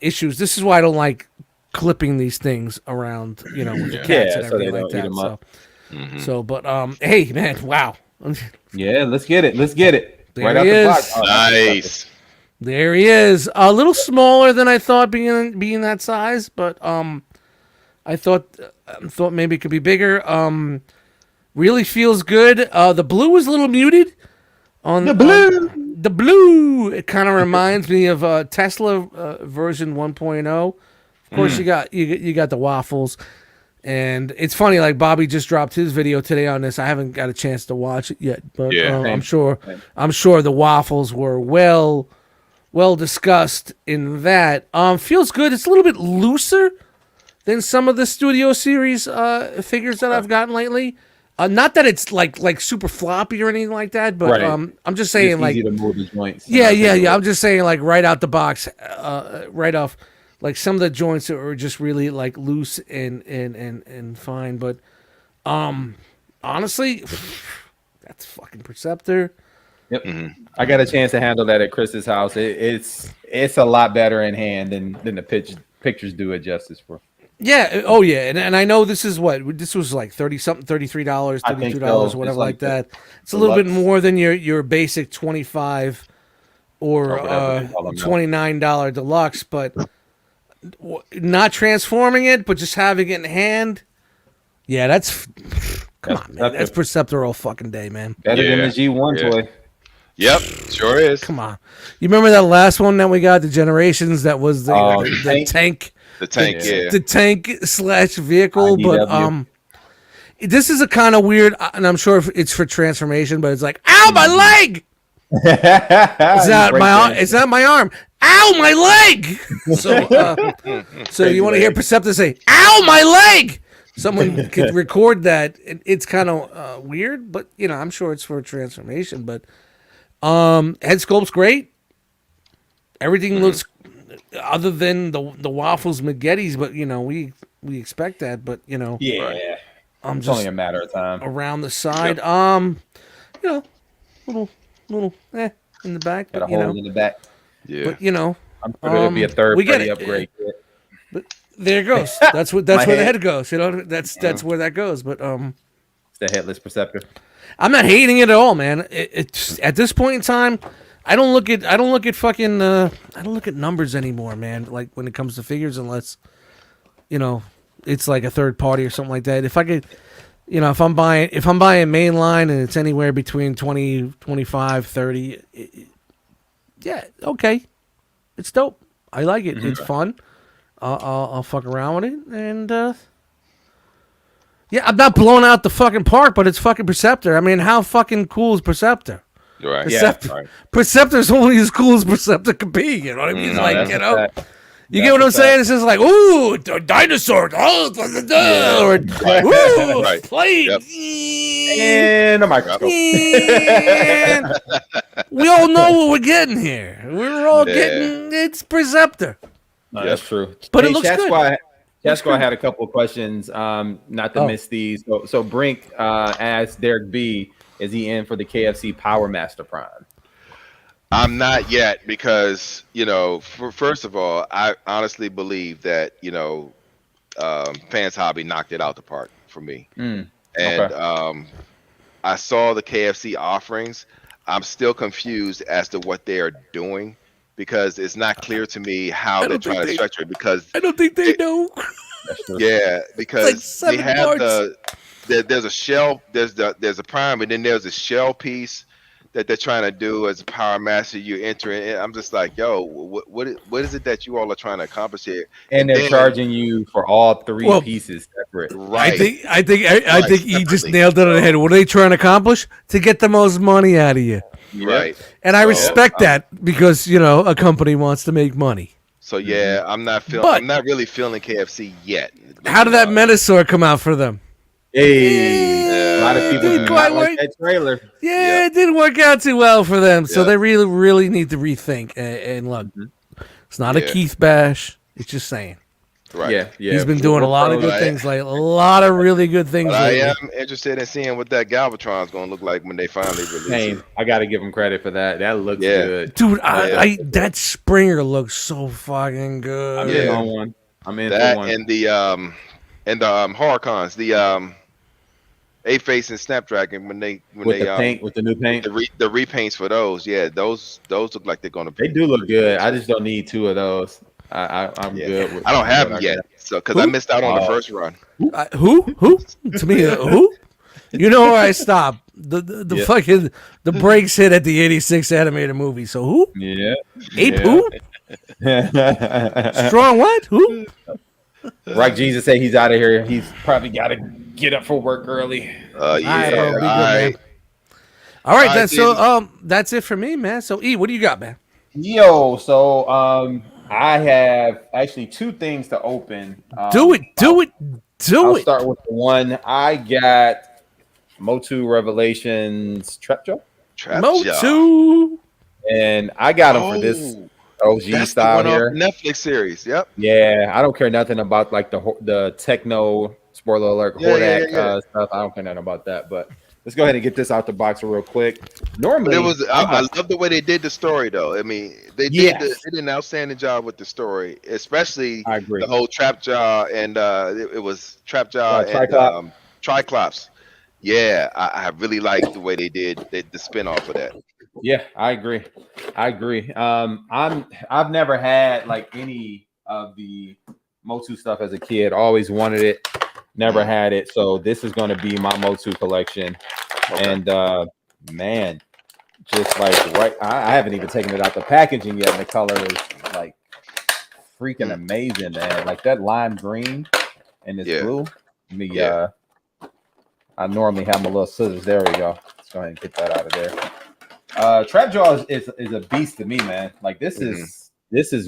issues. This is why I don't like clipping these things around, you know, with the cats and so they everything like don't eat that. 'em So, up. but hey, man, wow. Yeah, let's get it. Let's get it. There Right out he the is. box. Oh, Nice. There he is. A little smaller than I thought being that size, but I thought maybe it could be bigger. Really feels good. The blue is a little muted. On the blue. It kind of reminds me of Tesla version 1.0. Of course, you got the waffles, and it's funny. Like Bobby just dropped his video today on this. I haven't got a chance to watch it yet, but Yeah. I'm sure the waffles were well discussed in that. Feels good. It's a little bit looser than some of the Studio Series figures that I've gotten lately. Not that it's like super floppy or anything like that, but Right. I'm just saying, It's like, easy to move the joints. yeah. I'm just saying, like, right out the box, right off, like some of the joints that were just really like loose and fine. But honestly, that's fucking Perceptor. Yep. I got a chance to handle that at Chris's house. It's a lot better in hand than the pictures do it justice for. Yeah. Oh, yeah. And I know this is this was like $30-something, $33, I think $32, so. whatever It's like like that. It's a deluxe. little bit more than your basic $25 or whatever they call them now. $29 deluxe, but not transforming it, but just having it in hand. Yeah, that's come on, man. That's Perceptor all fucking day, man. Better than the Yeah. G1 Yeah. toy. Yep, sure is. Come on. You remember that last one that we got, the Generations? That was the tank. The tank, yeah. The tank / vehicle, but IDW. this is a kind of weird, and I'm sure it's for transformation, but it's like, ow, my leg! It's not my arm. It's not my arm. Ow, my leg! So you want to hear Perceptor say, "Ow, my leg!" Someone could record that. It's kind of weird, but you know, I'm sure it's for a transformation. But head sculpt's great. Everything looks, other than the waffles, McGetty's, but you know, we expect that. But you know, Yeah. I'm It's just only a matter of time. around the side. You know, little in the back, Got a but, you hole know, in the back. Yeah. but you know, I'm sure it'll be a third we get party it. upgrade. There it goes. That's where the head. head goes. You know, that's where that goes. But It's the headless Perceptor. I'm not hating it at all, man. It's at this point in time, I don't look at fucking I don't look at numbers anymore, man. Like when it comes to figures, unless it's like a third party or something like that. If I could, if I'm buying mainline and it's anywhere between 20, 25, 30, yeah, okay, it's dope. I like it. It's fun. I'll fuck around with it, and yeah, I'm not blowing out the fucking park, but it's fucking Perceptor. I mean, how fucking cool is Perceptor? Right. Perceptor's only as cool as Perceptor could be. You know what I mean? You get what I'm saying? It's just like, ooh, dinosaur, ooh, Right. plate, Yep. And a microscope. and we all know what we're getting here. We're all getting it's Perceptor. No, that's true. But it looks good. That's why I had a couple of questions. Not to miss these. So Brink asked Derek B, is he in for the KFC Power Master Prime? I'm not yet because first of all, I honestly believe that Fans Hobby knocked it out the park for me. I saw the KFC offerings. I'm still confused as to what they are doing because it's not clear to me how they're trying to structure it. Because I don't think they know. Yeah, because like they have parts. there's a shell, there's a prime, and then there's a shell piece that they're trying to do as a Power Master. You enter in. I'm just like, yo, what is it that you all are trying to accomplish here? And they're charging you for all three pieces separate. Right. I think he just nailed it on the head. What are they trying to accomplish? To get the most money out of you. Right. And I respect that because a company wants to make money. So yeah, I'm not really feeling KFC yet. How did that Metasaur come out for them? Hey, a lot of people didn't like that trailer. Yeah, it didn't work out too well for them. So they really, really need to rethink. And look, it's not a Keith bash. It's just saying. Right. Yeah. He's been doing a lot of good things lately. A lot of really good things lately. I am interested in seeing what that Galvatron is going to look like when they finally release it. I got to give him credit for that. That looks good. Dude, that Springer looks so fucking good. I'm in on one. I'm in that for one. And the Horrorcons, the A-Face and Snapdragon when they with the new paint, the repaints for those, those look like they're going to. They do look good. I just don't need two of those. I'm good. With I don't have them yet, so because I missed out on the first run. Who? To me, who? You know where I stopped. The fucking the brakes hit at the '86 animated movie. So who? Yeah. Ape who? Strong what? Who? Right, Jesus said he's out of here. He's probably got to get up for work early. All right, that's it for me, man. So E, what do you got, man? Yo, so I have actually two things to open. Do it. I'll start with the one I got. Motu Revelations Trapjaw. Motu, and I got him for this OG style here. Netflix series. Yep. Yeah, I don't care nothing about like the techno spoiler alert Hordak stuff. I don't care nothing about that. But let's go ahead and get this out the box real quick. Normally, I love the way they did the story, though. I mean, they did an outstanding job with the story, especially the whole Trapjaw and it was Trapjaw and Triclops. Yeah, I really like the way they did the spinoff of that. Yeah, I agree. I've never had like any of the Motu stuff as a kid. Always wanted it, never had it. So this is going to be my Motu collection. Okay. And man, just like I haven't even taken it out the packaging yet. And the color is like freaking amazing, man. Like that lime green and this blue. I normally have my little scissors. There we go. Let's go ahead and get that out of there. Trapjaw is a beast to me, man. Like this is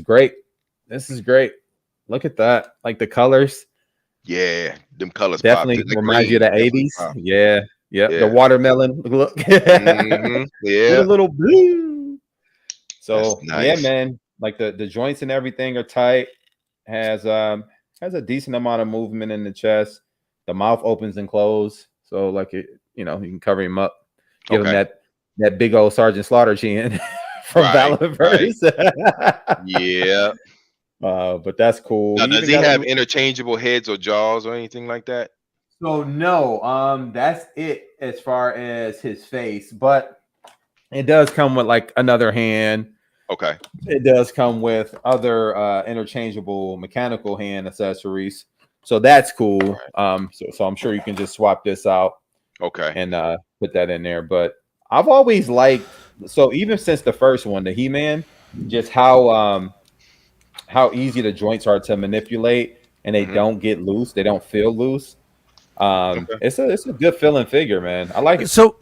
great. This is great. Look at that. Like the colors. Yeah, them colors definitely reminds you of the 80s. Yeah. The watermelon look. Yeah. With a little blue. So nice. Yeah, man. Like the joints and everything are tight. Has a decent amount of movement in the chest. The mouth opens and closes. So like you can cover him up. Give him that big old Sergeant Slaughter chin from Valaverse. Yeah. But that's cool. Now, does he have interchangeable heads or jaws or anything like that? So no, that's it as far as his face. But It does come with like another hand. Okay. It does come with other interchangeable mechanical hand accessories. So that's cool. So I'm sure you can just swap this out. Okay. And put that in there. But I've always liked, so even since the first one, the He-Man, just how easy the joints are to manipulate, and they don't get loose. They don't feel loose. It's a good feeling figure, man. I like it. So,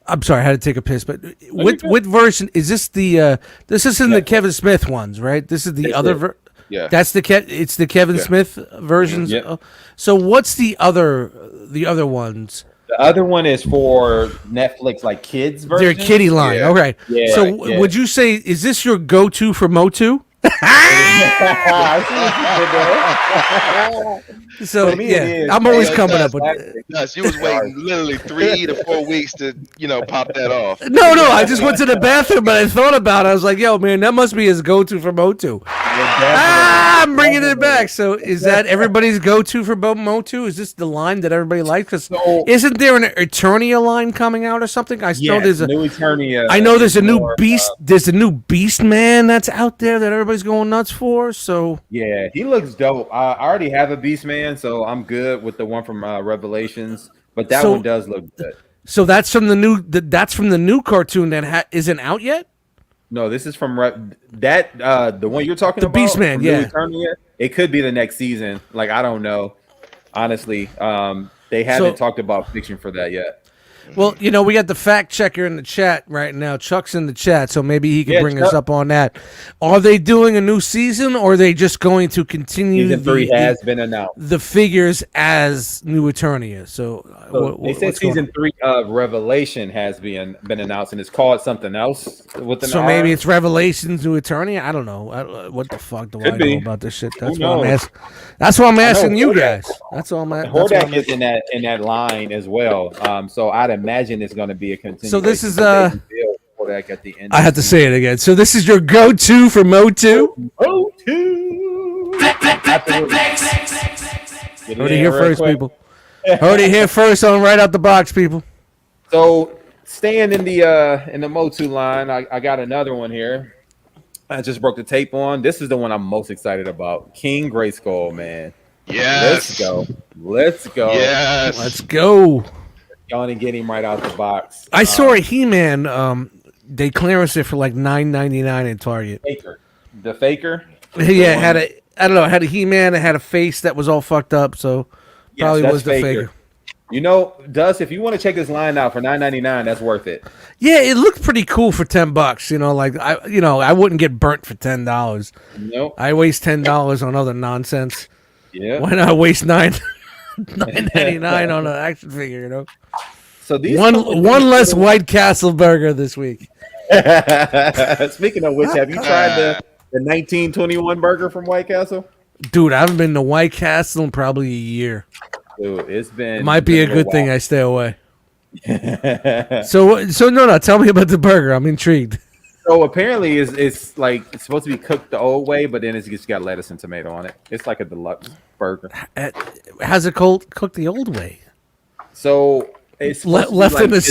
I'm sorry, I had to take a piss, but what version is this? This isn't the Kevin Smith ones, right? This is the other. Yeah, that's it's the Kevin Smith versions. Yeah. So what's the other ones? The other one is for Netflix, like kids version. Their kiddie line. Yeah. Okay. Yeah, So yeah. would you say, is this your go-to for Motu? So For me, it is. I'm always Hey, coming Gus, up with. Gus, you was waiting literally 3 to 4 weeks to, pop that off. No, I just went to the bathroom, but I thought about it. I was like, yo, man, that must be his go-to for Motu. I'm bringing it back. So is that everybody's go-to for Motu? Is this the line that everybody likes? Because isn't there an Eternia line coming out or something? I know there's a new Eternia. I know there's a new Beast. There's a new Beast Man that's out there that everybody's going nuts for. So yeah, he looks dope. I already have a Beast Man, so I'm good with the one from Revelations. But that one does look good. So that's from the new. That's from the new cartoon that isn't out yet. No, this is from the one you're talking about. The Beast Man, yeah. Eternia. It could be the next season. Like, I don't know. Honestly, they haven't talked about fiction for that yet. Well, we got the fact checker in the chat right now. Chuck's in the chat, so maybe he can bring us up on that. Are they doing a new season, or are they just going to continue? Season 3 has been announced. The figures as New Eternia. So they said season 3 of Revelation has been announced, and it's called something else with an So R. maybe it's Revelations New Eternia. I don't know. What the fuck do I know about this shit? That's what I'm asking. That's what I'm asking you guys. That's all I'm asking. Hordak is in that line as well. So I'd imagine it's going to be a continuation. So this is Hordak at the end. I have to say it again. So this is your go-to for Motu. Heard it here first, people. Heard it here first on Right Out the Box, people. So staying in the Motu line, I got another one here. I just broke the tape on. This is the one I'm most excited about. King Grayskull, man. Yes. Let's go. Yes. Let's go. Going and get him right out the box. I saw a He-Man. They clearance it for like $9.99 in Target. The faker. Yeah, had a He-Man. It had a face that was all fucked up. So probably was the faker. Dust, if you want to check this line out for $9.99, that's worth it. Yeah, it looked pretty cool for $10. I wouldn't get burnt for $10. Nope. I waste $10 on other nonsense. Yeah. Why not waste $9.99 on an action figure? So these one less White Castle burger this week. Speaking of which, have you tried the 1921 burger from White Castle? Dude, I haven't been to White Castle in probably a year. Dude, it might be a good thing I stay away. So no, tell me about the burger. I'm intrigued. So apparently it's supposed to be cooked the old way, but then it's just got lettuce and tomato on it. It's like a deluxe burger. How's it cooked the old way? So it's left in the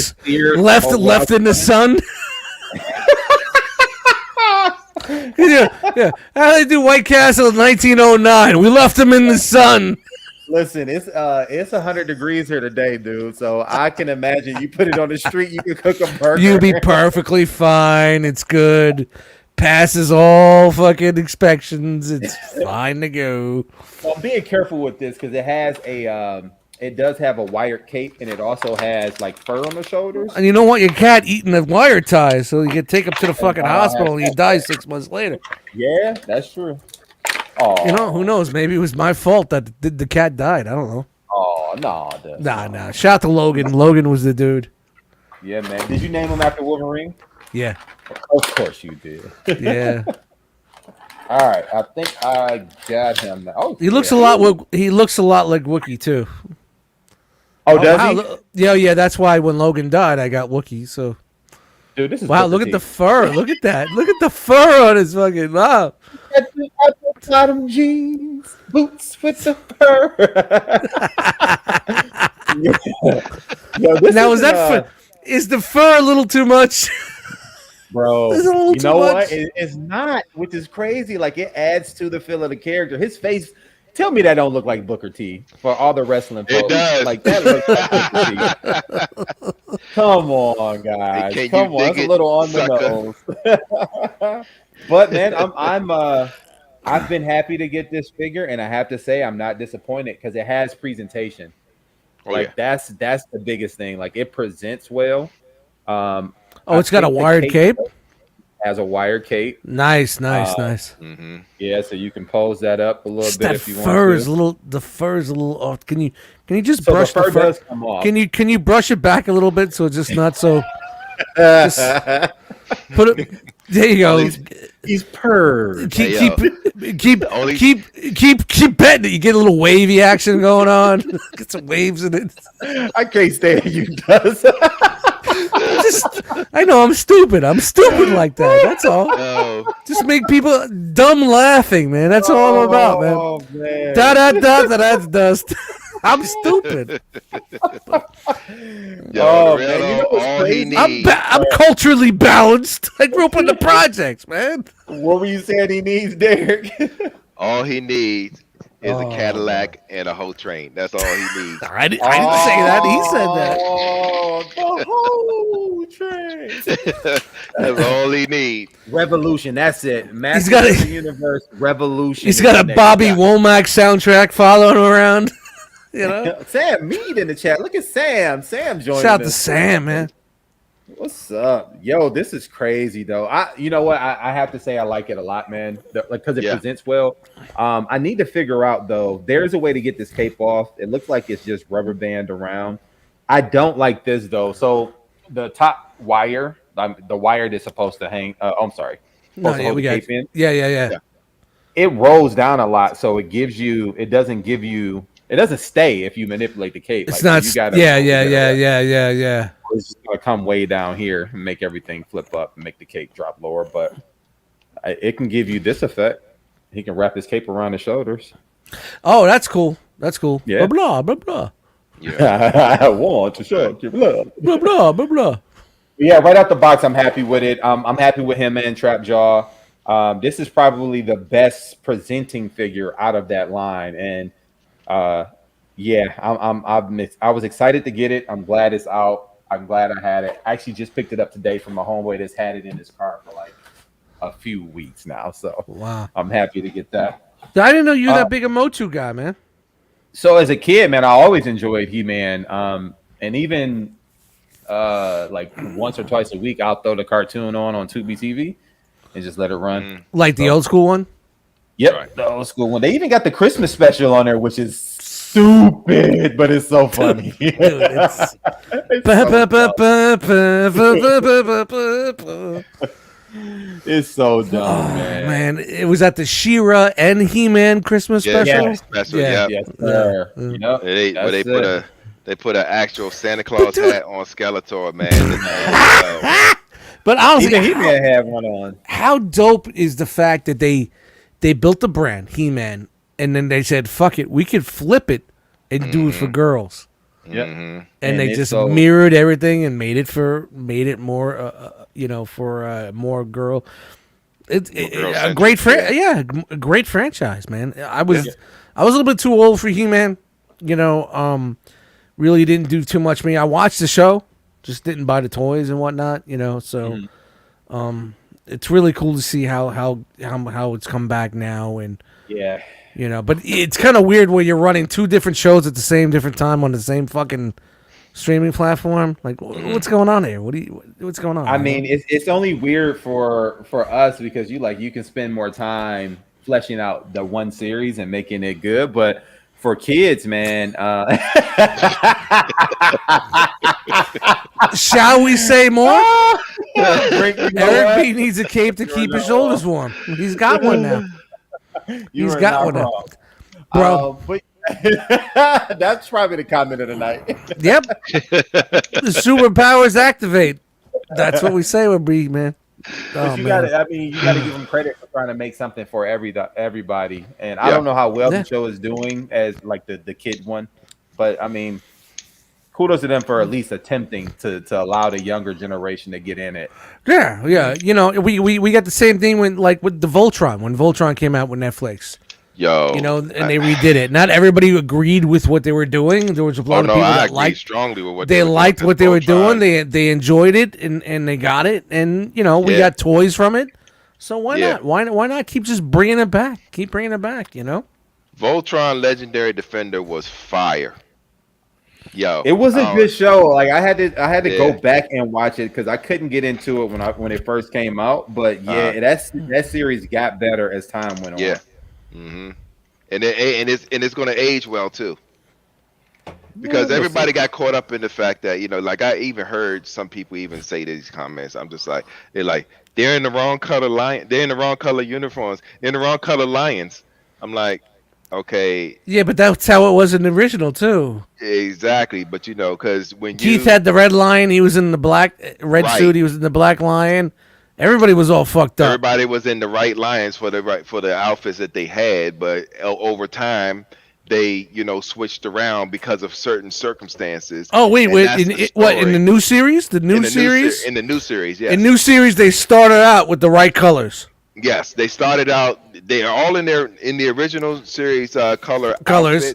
sun. yeah. How they do White Castle in 1909? We left them in the sun. Listen, it's 100 degrees here today, dude. So I can imagine you put it on the street, you can cook a burger. You'll be perfectly fine. It's good. Passes all fucking inspections. It's fine to go. Well, I'm being careful with this because it does have a wired cape, and it also has like fur on the shoulders. And you don't want your cat eating the wire ties, so you can take him to the fucking hospital and he dies 6 months later. Yeah, that's true. Oh, who knows? Maybe it was my fault that the cat died. I don't know. Oh, no. Nah. Shout out to Logan. Logan was the dude. Yeah, man. Did you name him after Wolverine? Yeah. Of course you did. Yeah. All right. I think I got him. Oh, he looks a lot like Wookiee too. Oh, does he? Yeah. That's why when Logan died, I got Wookiee. So. Dude, this is look at the fur. Look at that. Look at the fur on his fucking wow. Bottom jeans, boots with the fur. Now is the fur a little too much? Bro, It's a little you too know much. what? It's not, which is crazy. Like it adds to the feel of the character. His face. Tell me that don't look like Booker T for all the wrestling It folks. does. Like that looks like Booker T. Come on, guys. Can you Come on. dig That's a it, little on sucker? the nose. But man, I've been happy to get this figure, and I have to say I'm not disappointed because it has presentation. Oh, Like that's the biggest thing. Like it presents well. Oh, it's got a think the wired cape. Has a wired cape. Nice. Mm-hmm. Yeah, so you can pose that up a little Just bit that if you fur want is to. a little. The fur is a little off. Can you just So brush the fur the fur? does come off. Can you brush it back a little bit so it's just not so? Just put it. There you go. He's purred. Keep Hey, keep Only- keep betting it. You get a little wavy action going on. Get some waves in it. I can't stand you, does. I know I'm stupid. I'm stupid like that. That's all. Oh, Just make people dumb laughing, man. That's all I'm about, man. Oh, man. Da da da da da dust. I'm stupid. yo, Oh, Real, man, you know what's all he crazy? needs. I'm culturally balanced. I grew up in the projects, man. What were you saying he needs, Derek? All he needs is Oh, a Cadillac and a whole train. That's all he needs. I didn't say that. He said that. Oh, the whole train. That's all he needs. Revolution. That's it. Masters got of a- the Universe. Revolution. He's is got the a next Bobby guy. Womack soundtrack following him around. You know? Sam Mead in the chat. Look at Sam. Sam joining Shout out to us. Sam, man. What's up, yo? This is crazy, though. You know what? I have to say I like it a lot, man. Because it Yeah. presents well. I need to figure out though. There's a way to get this cape off. It looks like it's just rubber band around. I don't like this though. So the top wire, the wire that's supposed to hang. I'm sorry. No, Supposed to yeah, hold we the got. cape in. Yeah. It rolls down a lot, so it gives you. It doesn't give you. It doesn't stay if you manipulate the cape. It's Like, not. so you gotta, Yeah. It's just gonna come way down here and make everything flip up and make the cape drop lower. But it can give you this effect. He can wrap his cape around his shoulders. Oh, that's cool. That's cool. Yeah. Blah blah blah Yeah. I want to show you love. blah blah blah blah. Yeah, right out the box, I'm happy with it. I'm happy with him and Trapjaw. This is probably the best presenting figure out of that line, and yeah, I was excited to get it. I'm glad it's out. I'm glad I had it. I actually just picked it up today from a homeboy that's had it in his car for like a few weeks now. So Wow. I'm happy to get that. I didn't know you were that big a Motu guy, man. So as a kid, man, I always enjoyed He-Man. And even like once or twice a week, I'll throw the cartoon on Tubi TV and just let it run. Like the old school one. Yep, Right. the old school one. They even got the Christmas special on there, which is stupid, but it's so funny. Dude, it's It's ba, so ba, ba, dumb. ba, ba, ba, ba, ba, ba, ba. It's so dumb, Oh, man. man, it was at the She-Ra and He-Man Christmas Yeah, special. Yeah. special. Yeah. Yeah. Yes, sir. Yeah. You know, Where they that's put it. an actual Santa Claus dude- hat on Skeletor, man. But honestly, Even He-Man had one on. how dope is the fact that they built the brand He-Man, and then they said, "Fuck it, we could flip it and do it for girls." Yep. And And they it's just so- mirrored everything and made it more, for more girl. It's a girl-centric, great a great franchise, man. I was a little bit too old for He-Man. Really didn't do too much for me. I watched the show, just didn't buy the toys and whatnot. So it's really cool to see how it's come back now, and Yeah. but it's kind of weird where you're running two different shows at the same different time on the same fucking streaming platform. Like, what's going on here? What's going on? I mean, it's only weird for us because you can spend more time fleshing out the one series and making it good, but for kids, man, shall we say more? Eric Eric B needs a cape to keep his shoulders warm. He's got one now. He's got one now. Bro. But that's probably the comment of the night. Yep. The superpowers activate. That's what we say with B, man. But you man. gotta give them credit for trying to make something for everybody. And I don't know how well Yeah. the show is doing as like the kid one, but I mean, kudos to them for at least attempting to allow the younger generation to get in it. Yeah. You know, we got the same thing with the Voltron when Voltron came out with Netflix. Yo, You know, and they redid it. Not everybody agreed with what they were doing. There was a lot of people I that agree liked strongly with what they were doing liked with what they were Voltron. doing. They enjoyed it and they got it. And you know, we Yeah. got toys from it. So why Yeah. not? Why not keep just bringing it back? Keep bringing it back. You know. Voltron Legendary Defender was fire. Yo, It was a good show. Like I had to Yeah. go back and watch it because I couldn't get into it when it first came out. But yeah, that series got better as time went on. Yeah. Mm-hmm. And it's going to age well too, because we'll everybody see. got caught up in the fact that, you know, like I even heard some people even say these comments. I'm just like, they're in the wrong color they're in the wrong color uniforms, they're in the wrong color lions. I'm like, okay, Yeah, but that's how it was in the original too. exactly. But you know, because when Keith you had the red lion. He was in the black red Right. suit. He was in the black lion. Everybody was all fucked up. everybody was in the right lions for the outfits that they had, but over time they, you know, switched around because of certain circumstances. Oh wait, And wait! that's the What in story. the new series? The new in the series? in the new series, yes. In new series, they started out with the right colors. Yes, they started out. They are all in the original series colors. Colors.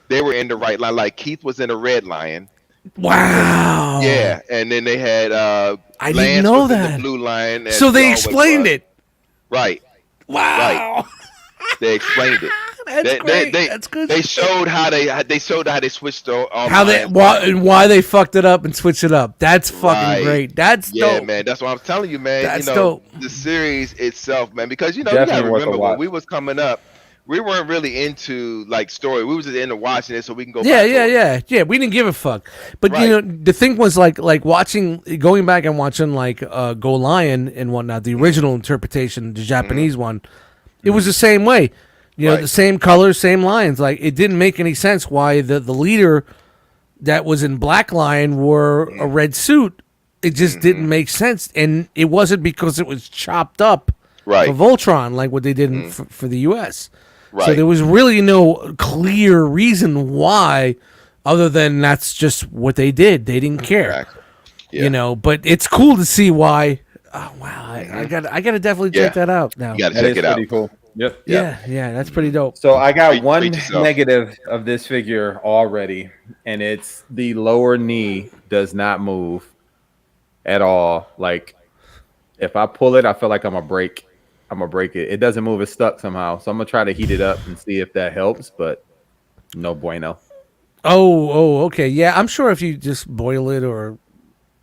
They were in the right line. Like Keith was in a red lion. Wow. Yeah, and then they had I Lance didn't know was in that. the blue lion. as So he they always explained was. it. Right. Wow. They explained it. That's great. They, That's good. They showed how they switched all How they why they fucked it up and switched it up. That's fucking Right. great. That's Yeah, dope. man, that's what I'm telling you, man. That's you know, dope. the series itself, man, because you know, you Definitely gotta worth a remember watch. when we was coming up, we weren't really into like story. We was just into watching it so we can go. Yeah, back to it. yeah. We didn't give a fuck. But Right. you know, the thing was like going back and watching Go Lion and whatnot, the original interpretation, the Japanese one, it was the same way. You know, Right. the same colors, same lines. Like it didn't make any sense why the leader that was in Black Lion wore a red suit. It just didn't make sense, and it wasn't because it was chopped up Right. for Voltron like what they did for the U.S. So Right. there was really no clear reason why, other than that's just what they did. They didn't care, Exactly. Yeah. you know. But it's cool to see why. Oh wow, I got to definitely check Yeah. that out now. You gotta That check is it out. pretty cool. Yep. Yeah, that's pretty dope. So I got Treat one yourself. negative of this figure already, and it's the lower knee does not move at all. Like if I pull it, I feel like I'm gonna break it. It doesn't move. It's stuck somehow. So I'm gonna try to heat it up and see if that helps, but no bueno. Oh, okay. Yeah, I'm sure if you just boil it or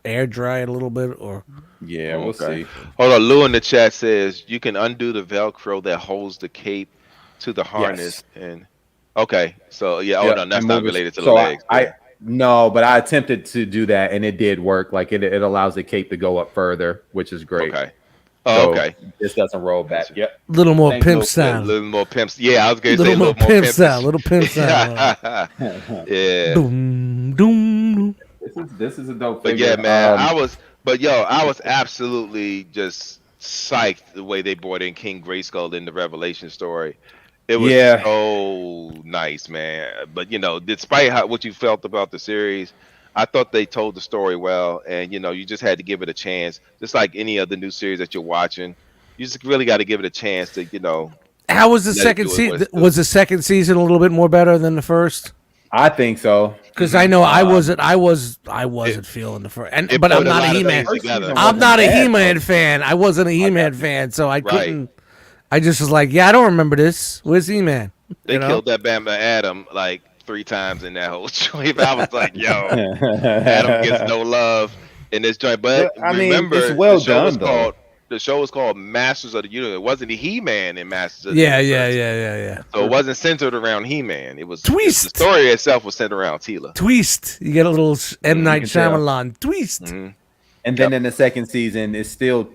air dry it a little bit, or Yeah, we'll Okay. see. Hold on, Lou in the chat says you can undo the Velcro that holds the cape to the harness, and okay, so yeah, Yep, no, that's and not move it. related to the So legs. No, but I attempted to do that and it did work. Like it allows the cape to go up further, which is great. Okay. So Okay. This doesn't roll back. Yep. little more Thanks, pimp Lou. A style. little more pimps. Yeah, I was gonna say Little a more little more pimp pimps. style. Little pimp style. Yeah. Doom, doom. This is a dope But figure. yeah, man, I was absolutely just psyched the way they brought in King Grayskull in the Revelation story. It was Yeah. so nice, man. But you know, despite what you felt about the series, I thought they told the story well, and you know, you just had to give it a chance. Just like any other new series that you're watching, you just really got to give it a chance to, you know. How was the Let it second do what season? it's doing. Was the second season a little bit more better than the first? I think so. Because I know I wasn't feeling the first, It but I'm put a not a lot of He-Man. things together. I'm not a Wasn't bad, He-Man though. fan. I wasn't a He-Man fan, so I Right. couldn't. I just was like, yeah, I don't remember this. Where's He-Man? They You know? killed that Bama Adam like 3 times in that whole joint. I was like, yo, Adam gets no love in this joint. But But, I mean, remember, it's well the show was done, though. the show was called Masters of the Universe. It wasn't the He-Man in Masters of the Yeah. Universe. So it wasn't centered around He-Man. It was Twist. The story itself was centered around Tila. Twist. You get a little M. Night can tell. Shyamalan twist. Mhm. And then in the second season, it's still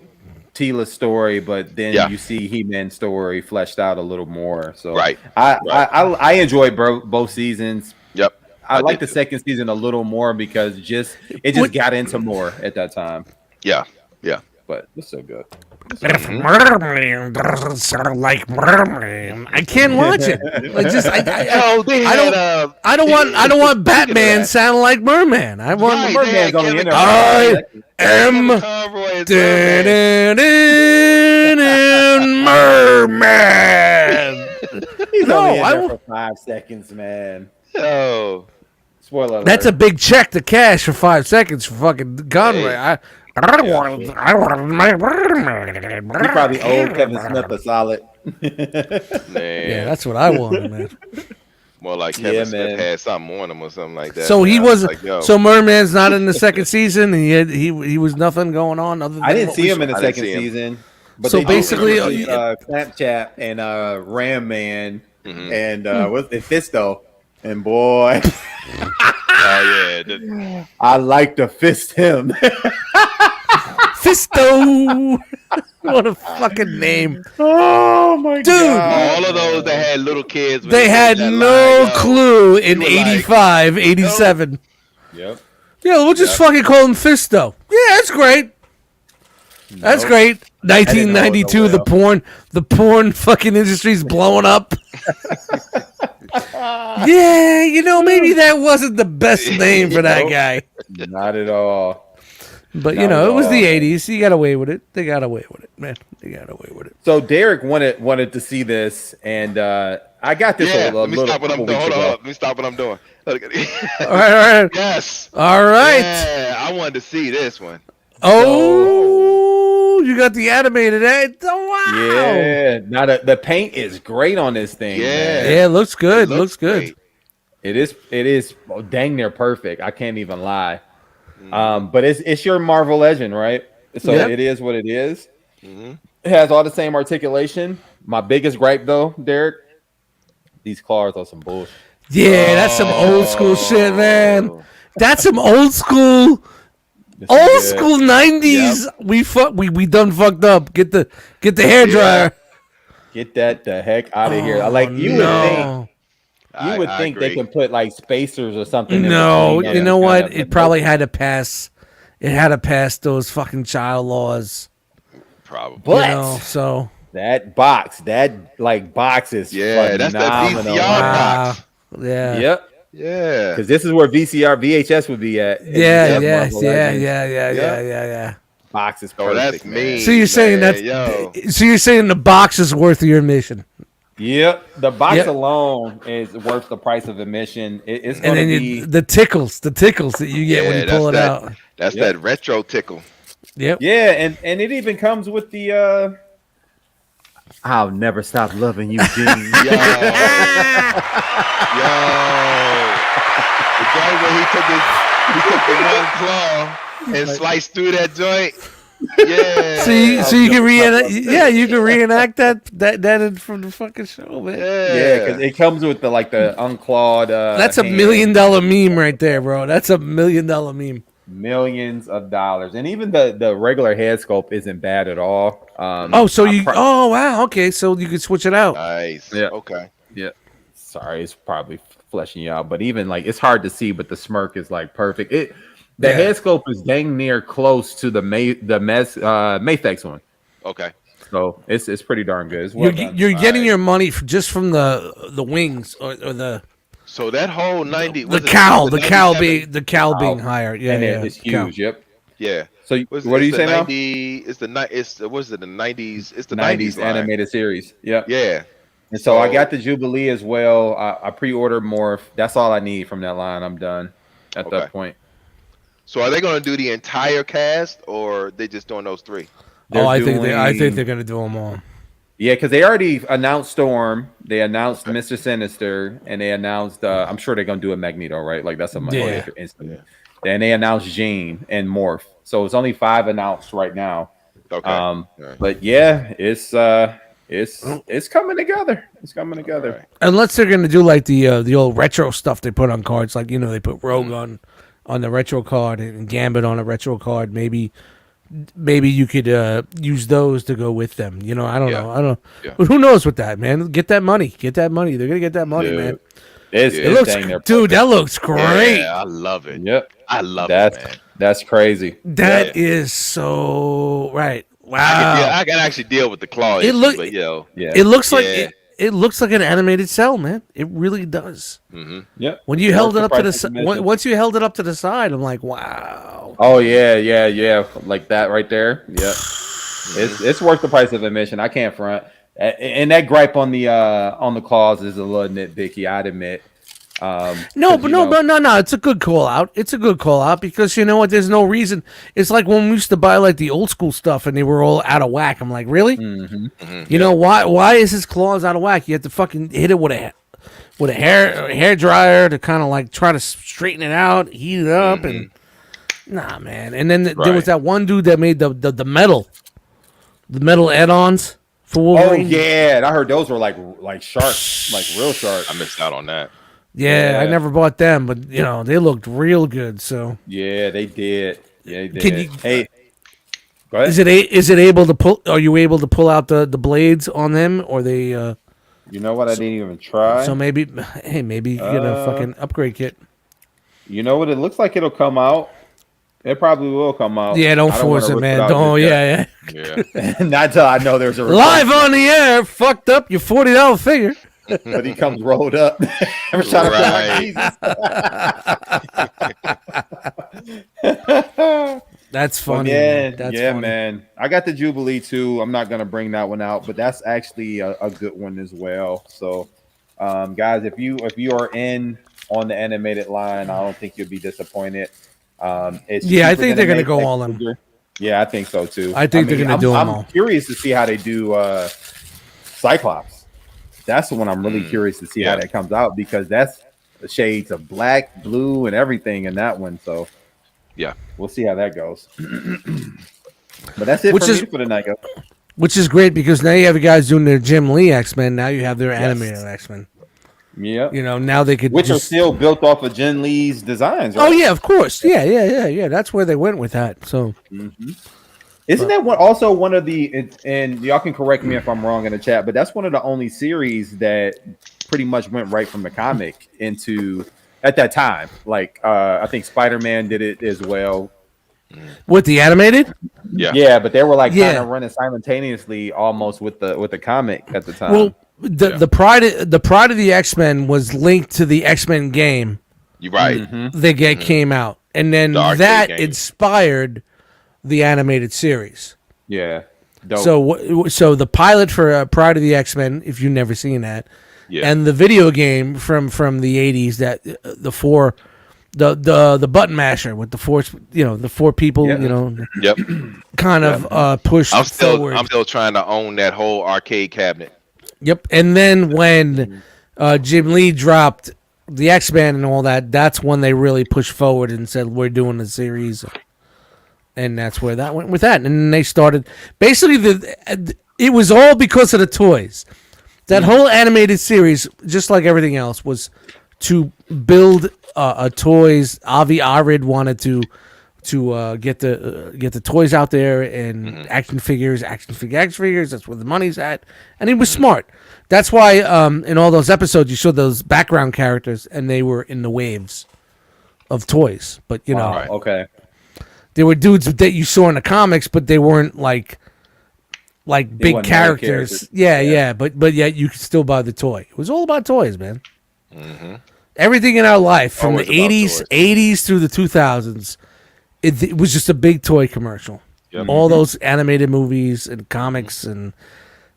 Tila's story, but then Yeah. you see He-Man's story fleshed out a little more. So Right. I enjoyed both seasons. Yep. I like did the too. second season a little more because it just What- got into more at that time. Yeah. But it's so good. If merman doesn't sound like merman, I can't watch it. I don't want Batman sounding like merman. I want Right, Merman's only in there. I am merman. He's No, only in I there won't- for 5 seconds, man. Oh, Spoiler alert. That's a big check to cash for 5 seconds for fucking Conway. I don't want. I want my He probably owed merman. Kevin Smith a solid. man. Yeah, that's what I wanted, man. More like Kevin Yeah, Smith man. had something on him or something like that. So he man. I was. like, yo. So Merman's not in the second season, and he was nothing going on other than I didn't what see we him in the I didn't second see him. season. But So they basically, Snapchat and Ram Man Mhm. and what's the Fisto, and boy, Oh yeah, I like to fist him. Fisto. What a fucking name, Oh my Dude. all of those that had little kids. when they had that no line, yo, clue in you were like, 85, 87. Yep. Yeah, we'll just fucking call him Fisto. Yeah, that's great. That's Nope. great. I didn't know it 1992, was a the porn fucking industry's blowing up. Yeah, maybe that wasn't the best name for that Nope. guy. Not at all. But Not at it was the all. 80s. He got away with it. They got away with it, man. They got away with it. So Derek wanted to see this, and I got this Yeah, a let me little stop what I'm couple doing. weeks Hold ago. on, let me stop what I'm doing. All right. Yes. All right. Yeah, I wanted to see this one. Oh, you got the animated. Oh, wow. Yeah. Now the paint is great on this thing. Yeah. man. Yeah, it looks good. It Looks good. great. It is dang near perfect. I can't even lie. But it's your Marvel Legend, right? So Yep. it is what it is. Mhm. It has all the same articulation. My biggest gripe though, Derek, these claws are some bullshit. Yeah, that's some old school shit, man. Oh. That's some old school. This is Old good. school 90s. We done fucked up. Get the hair dryer. Get that the heck out of here. Oh, Like you no. would I think they agree. can put like spacers or something. in No, between you them know and what? kind of- It probably had to pass. It had to pass those fucking child laws. Probably. But So that box is Yeah, that's that phenomenal. VCR wow. box. Yeah. Yep. Yeah. Because this is where VHS would be at. Yeah, Yep, yeah, Marvel yeah, Legends. yeah. Box is Oh, perfect, that's man. me. So you're saying man, yo. so you're saying the box is worth your admission, Yep, the box Yep. alone is worth the price of admission. It's and going to then be. the tickles that you get when Yeah, you pull it that's out. That's Yep. that retro tickle. Yep. Yeah, and it even comes with the. I'll never stop loving you, Gene. Yo. Yo. The guy where he took the one claw and sliced through that joint. Yeah. So you can reenact. Yeah, you can reenact that from the fucking show, man. Yeah, because it comes with the unclawed. That's a $1 hand. million meme right there, bro. That's a $1 million meme. Millions of dollars, and even the regular head sculpt isn't bad at all. Oh, so oh wow, okay, so you can switch it out. Nice. Yeah. Okay. Sorry, it's probably fleshing you out, but even it's hard to see, but the smirk is perfect. The Yeah. head sculpt is dang near close to the Mayfex one, Okay. so it's pretty darn good. It's well done. You're getting your money just from the wings or the So that whole 90 the was it cow the being 97? being higher. Yeah, and yeah, it's cow. huge. Yep. Yeah. So Was- what are it's you the saying now? 90, It's the what is it? The 90s. It's the 90s 90s line. animated series. Yep. Yeah. And so I So- got the Jubilee as well. I pre-ordered Morph. That's all I need from that line. I'm done at Okay. that point. So are they going to do the entire cast, or they just doing those three? Oh, I think doing- they're gonna do them all. Yeah, because they already announced Storm, they announced Mr. Sinister, and they announced. I'm sure they're gonna do a Magneto, right? Like that's a Yeah. instant. And they announced Jean and Morph. So it's only 5 announced right now. Okay. Right. But yeah, it's coming together. It's coming together. All right. Unless they're gonna do like the old retro stuff they put on cards, like they put Rogue on the retro card and Gambit on a retro card. Maybe you could use those to go with them. I don't Yeah. know. I don't. Yeah. But who knows with that, man? Get that money. They're gonna get that money, Dude, man. It's, Yeah. It it's looks, dang near dude. That looks Yeah, great. I love it. Yep. I love That's it, man. that's crazy. That is so right. Wow. I can actually deal with the claw It issue, look- but yo, Yeah. It looks like Yeah. it looks like an animated cell, man. It really does. Yep. When you held it up to the Surprised side, once you held it up to the side, I'm like, wow. Oh yeah, like that right there. Yep. It's worth the price of admission. I can't front. And that gripe on the claws is a little nitpicky, I'd admit. No, but no. It's a good call out. It's a good call out because you know what? There's no reason. It's like when we used to buy like the old school stuff and they were all out of whack. I'm like, really? You know why? Why is his claws out of whack? You have to fucking hit it with a hair dryer to kind of like try to straighten it out, heat it up, and nah, man. And then there was that one dude that made the metal add-ons for Wolverine. Oh yeah, and I heard those were like sharp, like real sharp. I missed out on that. Yeah, I never bought them, but you know they looked real good. So Yeah, they did. Yeah, they did. Can you- Hey, go ahead. is it able to pull? Are you able to pull out the blades on them, or they? You know what? I didn't even try. So maybe you get a fucking upgrade kit. You know what? It looks like it'll come out. It probably will come out. Yeah, don't I force wanna it, rip man. out Don't. just yet. Yeah. Yeah. Not till I know there's a Live on the air, fucked up your $40 figure. but he comes rolled up. I'm trying to That's funny. Yeah, man. That's yeah, funny. man. I got the Jubilee too. I'm not gonna bring that one out, but that's actually a good one as well. So, guys, if you are in on the animated line, I don't think you'll be disappointed. It's Yeah, I cheaper think than they're a gonna make go next all in. figure. Yeah, I think so too. I think they're gonna do 'em all. I'm curious to see how they do Cyclops. That's the one I'm really curious to see how that comes out because that's the shades of black, blue, and everything in that one. So Yeah. we'll see how that goes. But that's it Which for is- me for the night. Guys. Which is great because now you have guys doing their Jim Lee X-Men. Now you have their animated X-Men. Yeah. You know, now they could Which are just... still built off of Jen Lee's designs, right? Oh yeah, of course. Yeah. That's where they went with that. So Isn't that also one of the, and y'all can correct me if I'm wrong in the chat, but that's one of the only series that pretty much went right from the comic into, at that time. Like, I think Spider-Man did it as well. with the animated, Yeah, but they were like Yeah. kind of running simultaneously almost with the comic at the time. well, the pride of the X-Men was linked to the X-Men game You're right. that came out, and then The arcade that game. inspired the animated series. yeah. Dope. So the pilot for Pride of the X-Men, if you've never seen that, Yeah. and the video game from the 80s that the button masher with the four people, Yeah. Yep. kind of pushed I'm forward. still trying to own that whole arcade cabinet. Yep. And then when Jim Lee dropped the X-Men and all that, that's when they really pushed forward and said, we're doing a series. And that's where that went with that. And then they started, basically, it was all because of the toys. That whole animated series, just like everything else, was to build toys. Avi Arad wanted to get the toys out there and action figures. That's where the money's at, and he was smart. That's why in all those episodes you saw those background characters, and they were in the waves of toys. But you know, Right. Okay. they were dudes that you saw in the comics, but they weren't like big weren't characters. characters. Yeah. But yet you could still buy the toy. It was all about toys, man. Everything in our life from Always the about 80s through the 2000s, it was just a big toy commercial. Yep. All those animated movies and comics and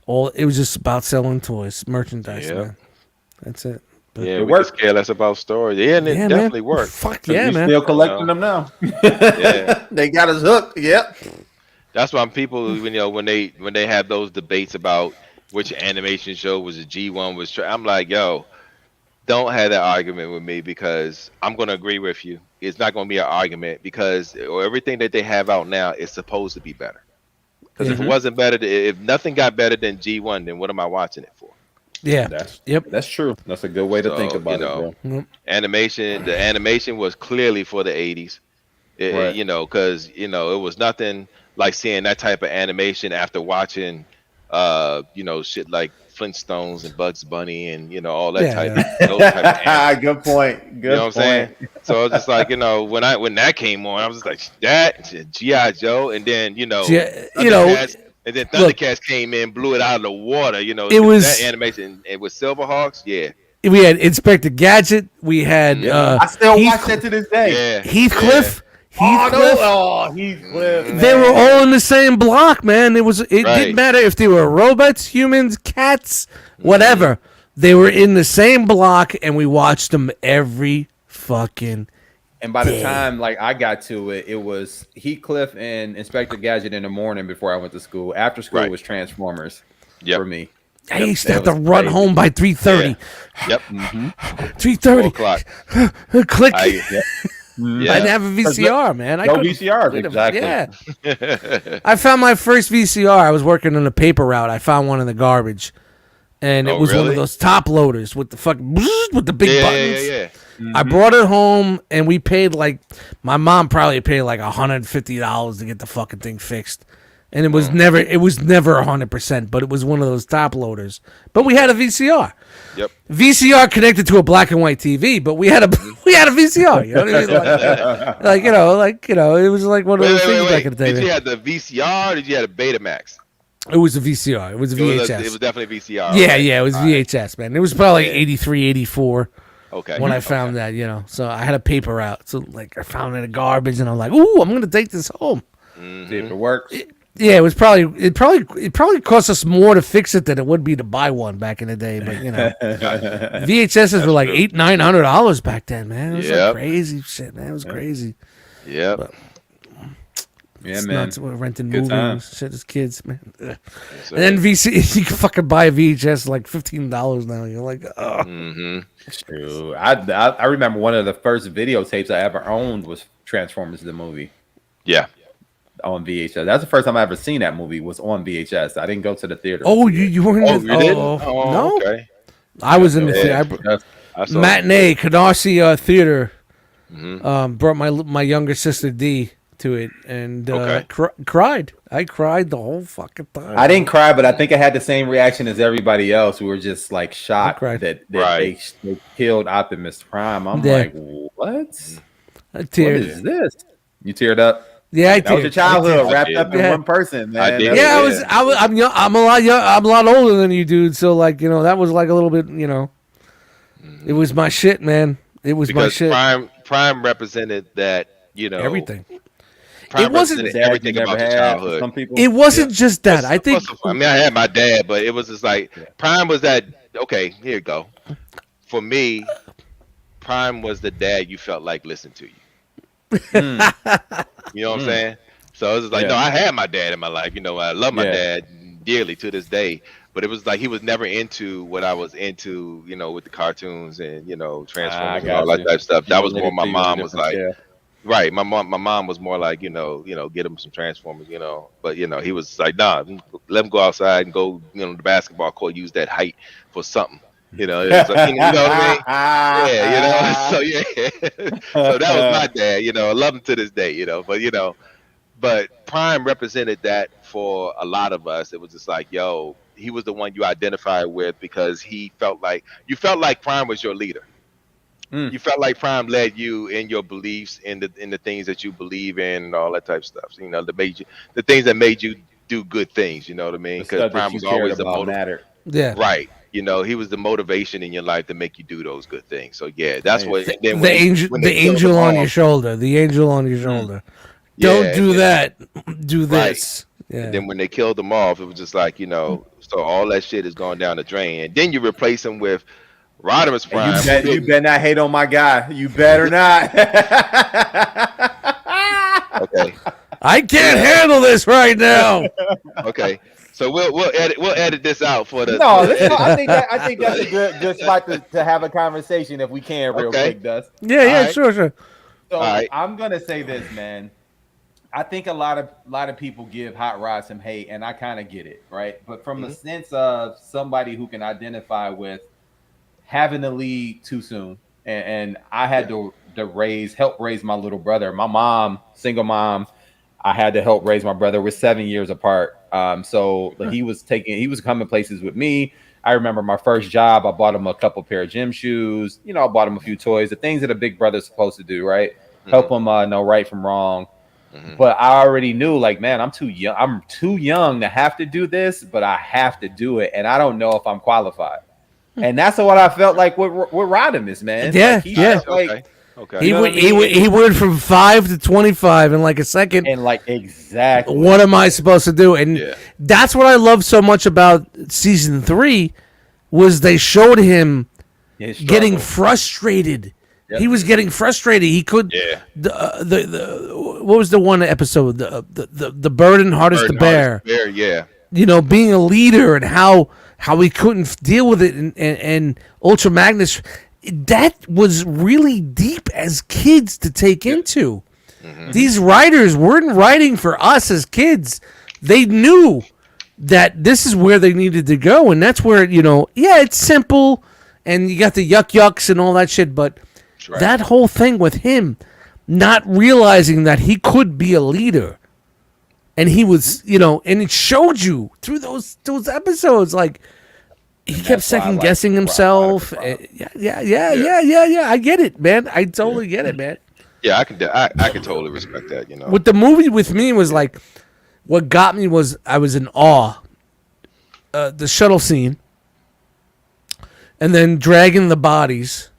all, it was just about selling toys, merchandise, Yeah. man. That's it. Yeah, It we worked. could care less about stories. Yeah, and it Yeah, definitely man. worked. Fuck yeah, You man. still collecting them now. Yeah. They got us hooked. Yep. That's why people, when they have those debates about which animation show was a G1 was, I'm like, yo, don't have that argument with me because I'm going to agree with you. It's not going to be an argument because everything that they have out now is supposed to be better. Because if it wasn't better, if nothing got better than G1, then what am I watching it for? Yeah. Yep. That's true. That's a good way to think So, about you it, bro. The animation was clearly for the 80s. Right. Because it was nothing like seeing that type of animation after watching shit like Flintstones and Bugs Bunny and all that Yeah, those type of animals. Good point. Good You know what I'm saying? So I was just like, when that came on, I was just like, that G.I. Joe, and then Thundercats, and then Thundercats came in, blew it out of the water. It was that animation, and with Silverhawks, yeah. We had Inspector Gadget. We had I still watch that to this day. Yeah. Heathcliff. Heathcliff. They were all in the same block, man. It didn't matter if they were robots, humans, cats, whatever. They were in the same block, and we watched them every fucking. And by the time I got to it, it was Heathcliff and Inspector Gadget in the morning before I went to school. After school was Transformers for me. I used to have to run home by 3:30. Yep. 3:30. Click. I didn't have a VCR, man. No VCR, exactly. Yeah. I found my first VCR. I was working on a paper route. I found one in the garbage, and it was one of those top loaders with the big buttons. Yeah. I brought it home, and we paid my mom probably paid $150 to get the fucking thing fixed. And it was never 100%, but it was one of those top loaders. But we had a VCR. Yep. VCR connected to a black and white TV, but we had a VCR. You know what I mean? It was like one of those things back in the day. Did you have the VCR or did you have a Betamax? It was a VCR. It was a VHS. It was definitely VCR. Yeah, it was VHS, man. It was probably 83, 84. Okay. When I found that, so I had a paper out. So I found it in the garbage, and I'm like, "Ooh, I'm gonna take this home." See if it works. Yeah, it probably cost us more to fix it than it would be to buy one back in the day. But VHSs were like $800-900 back then, man. It was crazy shit, man. It was crazy. Yeah. It's man. nuts. We're renting Good movies times. shit as kids, man. And then you can fucking buy a VHS like $15 now. You're like, oh. True. I remember one of the first videotapes I ever owned was Transformers the movie. Yeah. On VHS. That's the first time I ever seen that movie was on VHS. I didn't go to the theater. Oh, you weren't? You didn't? No. Okay. I was in the theater. Matinee, Canarsie Theater. Brought my younger sister D to it and cried. I cried the whole fucking time. I didn't cry, but I think I had the same reaction as everybody else. We were just shocked that they killed Optimus Prime. I'm like, what? What is this? You teared up? Yeah, that was your childhood wrapped up in one person, man. I did. I'm young. I'm a lot older than you, dude. So that was a little bit, it was my shit, man. It was my shit. Prime represented that, everything. Prime it wasn't everything about your childhood. Some people, it wasn't just that. I think. I had my dad, but it was just Prime was that. Okay, here you go. For me, Prime was the dad you felt like listened to you. You know what I'm saying? So it was just no, I had my dad in my life. I love my dad dearly to this day. But it was he was never into what I was into, with the cartoons and Transformers and all that type of stuff. That was more my mom was like. Right, my mom was more like, get him some Transformers, But he was like, nah, let him go outside and go, the basketball court, use that height for something. It was like, you know what I mean? Yeah, So that was my dad. I love him to this day. But Prime represented that for a lot of us. It was just he was the one you identified with because you felt like Prime was your leader. You felt like Prime led you in your beliefs in the things that you believe in and all that type of stuff. So, the things that made you do good things. You know what I mean? Because Prime was always the motivator. Yeah. Right. He was the motivation in your life to make you do those good things. So that's what. Then the angel on your shoulder. The angel on your shoulder. Don't do that. Do this. Right. Yeah. And then when they killed them off, it was just so all that shit is going down the drain. And then you replace them with Rodimus Prime. You better not hate on my guy. You better not. Okay. I can't handle this right now. Okay. So we'll edit this out for the. No, I think that's a good spot to have a conversation if we can real quick, Dust. Yeah, sure. So I'm gonna say this, man. I think a lot of people give Hot Rod some hate, and I kind of get it, right? But from the sense of somebody who can identify with having to leave too soon, and I had to help raise my little brother. My mom, single mom, I had to help raise my brother. We're 7 years apart. So he was coming places with me. I remember my first job, I bought him a couple pair of gym shoes. You know, I bought him a few toys, the things that a big brother's supposed to do, right? Help him know right from wrong. But I already knew, like, man, I'm too young. I'm too young to have to do this, but I have to do it, and I don't know if I'm qualified. And that's what I felt like with Rodimus, man. Yeah, like, Okay. He went from 5 to 25 in like a second. And like exactly, what am I supposed to do? And that's what I love so much about season 3 was they showed him getting frustrated. Yep. He was getting frustrated. He could. Yeah. What was the one episode? The burden hardest to bear. Yeah. You know, being a leader and how he couldn't deal with it, and Ultra Magnus. That was really deep as kids to take into. These writers weren't writing for us as kids. They knew that this is where they needed to go, and that's where, you know, it's simple, and you got the yucks and all that shit, but that whole thing with him not realizing that he could be a leader, and he was, you know, and it showed you through those episodes, like, he kept second guessing himself. Yeah. I get it, man. I totally get it, man. Yeah, I can totally respect that. You know, with the movie with me was like, what got me was I was in awe. The shuttle scene, and then dragging the bodies,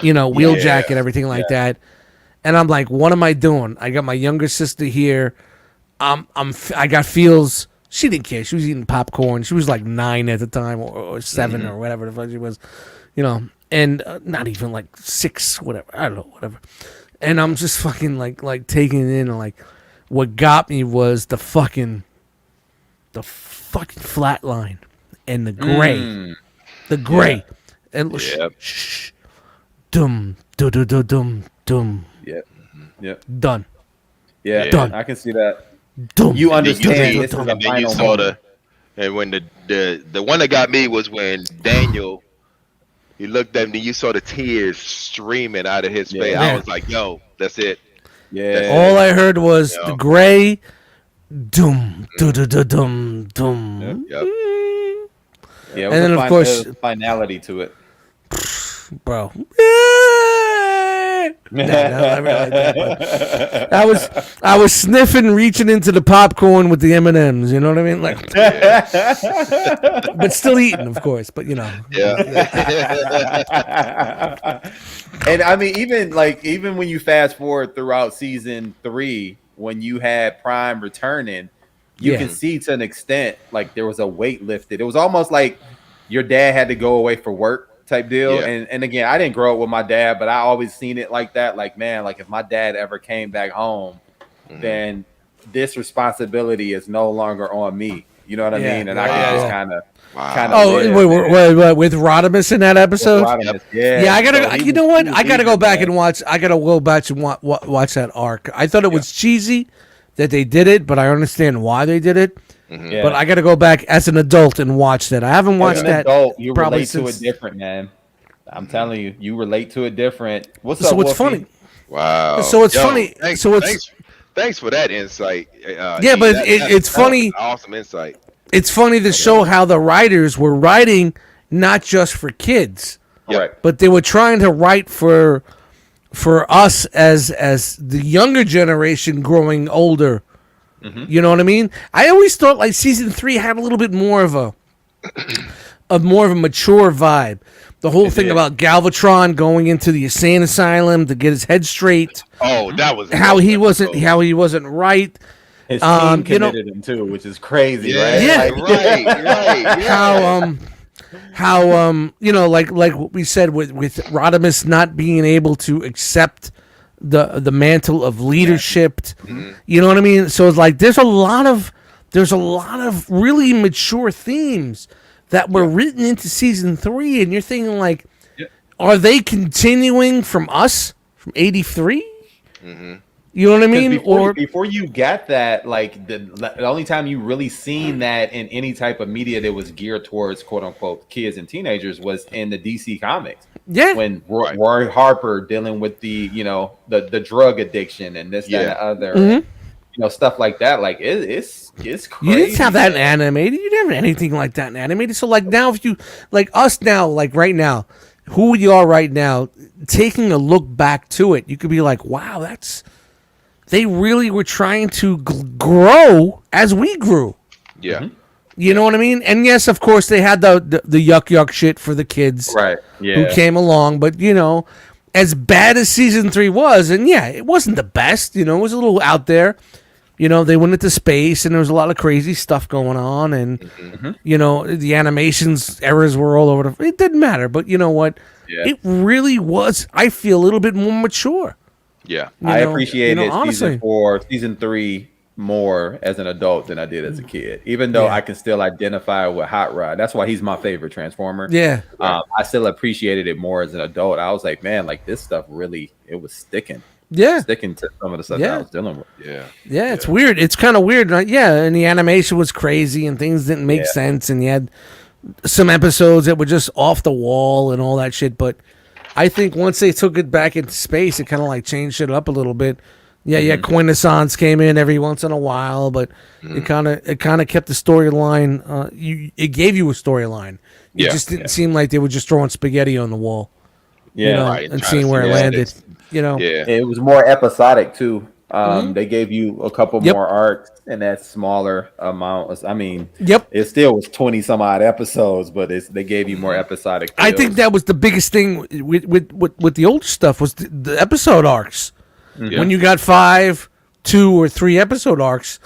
you know, Wheeljack and everything like that. And I'm like, what am I doing? I got my younger sister here. I got feels. She didn't care. She was eating popcorn. She was like 9 at the time, or 7 or whatever the fuck she was, you know, and not even like 6, whatever. I don't know, whatever. And I'm just fucking like taking it in, and like, what got me was the fucking flat line and the gray, and dum dum. Yep. Done. Yeah. Done. I can see that. Dum. You understand this is a and then you final saw moment. and when the one that got me was when Daniel, you looked at me, you saw the tears streaming out of his face. I was like, yo, that's it. Yeah. All I heard was the gray dum dum dum. Yep. Yeah, and then of course finality to it, bro. I was sniffing, reaching into the popcorn with the M&Ms. You know what I mean? Like, but still eating, of course. But you know, And I mean, even when you fast forward throughout season 3, when you had Prime returning, you can see to an extent like there was a weight lifted. It was almost like your dad had to go away for work type deal. And again, I didn't grow up with my dad, but I always seen it like that. Like, man, like if my dad ever came back home, then this responsibility is no longer on me. You know what I mean? And I can just kind of. Wait, with Rodimus in that episode? Rodimus, I gotta. You know what? I gotta go back and watch. I gotta go back and watch that arc. I thought it was cheesy that they did it, but I understand why they did it. But I got to go back as an adult and watch that. I haven't watched that. Adult, you probably relate since... to it different, man. I'm telling you, you relate to it different. What's so up, it's Wolfie? funny. Wow. So it's funny. Thanks for that insight. But it's funny. Awesome insight. It's funny to show how the writers were writing not just for kids, but they were trying to write for us as the younger generation growing older. You know what I mean? I always thought like season 3 had a little bit more of a mature vibe. The whole thing about Galvatron going into the insane asylum to get his head straight. Oh, that was how he wasn't right. His team committed him too, which is crazy, right? Yeah, right. How you know, like what we said with Rodimus not being able to accept the mantle of leadership. You know what I mean? So it's like there's a lot of really mature themes that were written into season 3, and you're thinking like, are they continuing from us from 83? You know what I mean? Before you got that, like the only time you really seen that in any type of media that was geared towards quote unquote kids and teenagers was in the DC comics. Yeah. When Roy Harper dealing with the drug addiction and this, that, and the other. stuff like that. Like it's crazy. You didn't have that in animated. You didn't have anything like that in animated. So like now, if you like us now, like right now, who we are right now, taking a look back to it, you could be like, wow, they really were trying to grow as we grew. Yeah. Mm-hmm. You know what I mean? And yes, of course, they had the yuck shit for the kids, Right. Yeah. who came along. But as bad as season 3 was, and yeah, it wasn't the best. It was a little out there. They went into space, and there was a lot of crazy stuff going on, and the animations errors were all over it didn't matter, but you know what? Yeah. It really was. I feel a little bit more mature. Yeah. I appreciated honestly. season 4, season 3 more as an adult than I did as a kid. Even though I can still identify with Hot Rod. That's why he's my favorite Transformer. Yeah. I still appreciated it more as an adult. I was like, man, like this stuff really, it was sticking. Yeah. Sticking to some of the stuff that I was dealing with. Yeah, it's weird. It's kind of weird. And the animation was crazy, and things didn't make sense, and you had some episodes that were just off the wall and all that shit. But I think once they took it back into space, it kind of like changed it up a little bit. Yeah, Quintessence came in every once in a while, but it kind of kept the storyline. It gave you a storyline. It just didn't seem like they were just throwing spaghetti on the wall. And seeing where it landed. It was more episodic too. They gave you a couple more arcs in that smaller amount. I mean, it still was 20 some odd episodes, but they gave you more episodic. I think that was the biggest thing with the older stuff was the episode arcs. When you got 5, 2, or 3 episode arcs,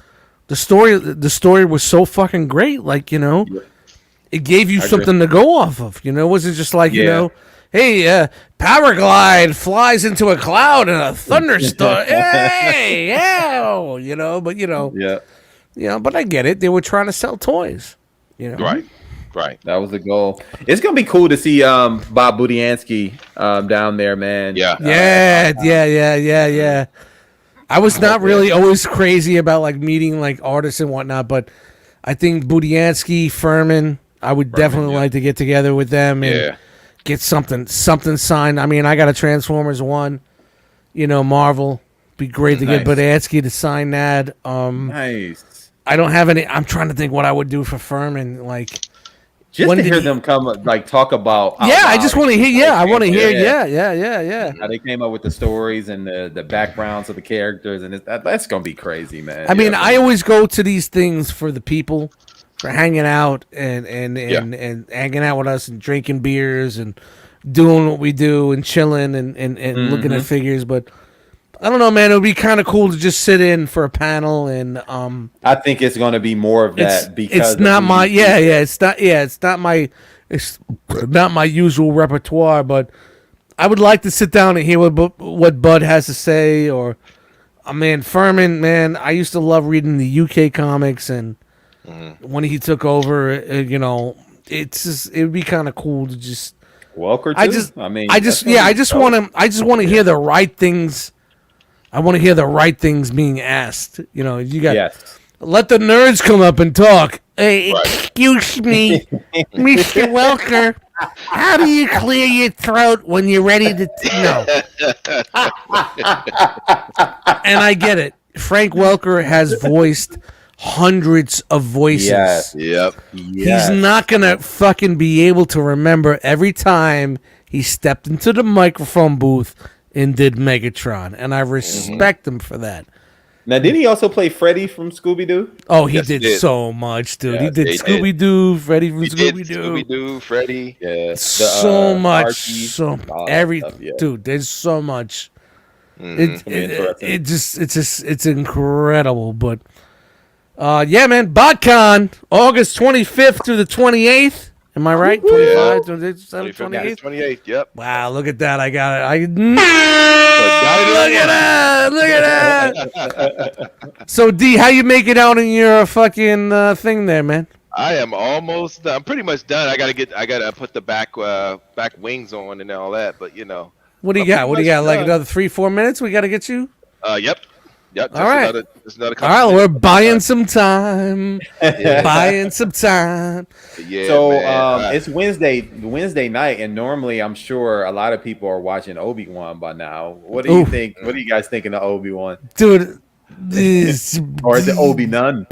the story was so fucking great. Like it gave you something to go off of. It wasn't just like hey, Powerglide flies into a cloud in a thunderstorm. Hey, yeah, but but I get it. They were trying to sell toys. Right. That was the goal. It's gonna be cool to see Bob Budiansky down there, man. Yeah. I was not really always crazy about like meeting like artists and whatnot, but I think Budiansky, Furman, I would definitely like to get together with them and get something signed. I mean, I got a Transformers 1, Marvel. Be great to get Budiansky to sign that. Nice. I don't have any. I'm trying to think what I would do for Furman, like. Just to hear them come like talk about I just want to hear I want to hear yeah how they came up with the stories and the backgrounds of the characters, and that's gonna be crazy, man. I mean, I always go to these things for the people, for hanging out and hanging out with us and drinking beers and doing what we do and chilling and looking at figures, but I don't know, man. It would be kind of cool to just sit in for a panel, and I think it's going to be more of that because it's not my it's not my usual repertoire, but I would like to sit down and hear what Bud has to say, or man, Furman, man. I used to love reading the UK comics, and when he took over, it's just it would be kind of cool to just. Welker too? I just want to hear the right things. I want to hear the right things being asked. You got let the nerds come up and talk. Hey, excuse me, Mr. Welker. How do you clear your throat when you're ready to? No. And I get it. Frank Welker has voiced hundreds of voices. He's not gonna fucking be able to remember every time he stepped into the microphone booth and did Megatron, and I respect him for that. Now, did he also play Freddy from Scooby-Doo? Oh, he did so much, dude. He did Scooby-Doo, Freddy from Scooby-Doo. Scooby-Doo, Freddy. Yeah. So much. Archie, Dude, there's so much. It's incredible, but man, BotCon, August 25th through the 28th. Am I right? 25, 27, 28? 28, yep. Wow, look at that. I got it. Look at that. So, D, how you make it out in your fucking thing there, man? I am almost done. I'm pretty much done. I gotta put the back wings on and all that, but What do you got? Like another 3-4 minutes? We got to get you? Yep. All right. Another all right, we're buying some time. Buying some time. Yeah. So it's Wednesday night, and normally I'm sure a lot of people are watching Obi-Wan by now. What do you think? What are you guys thinking of Obi-Wan? Dude, This, Or is it Obi none?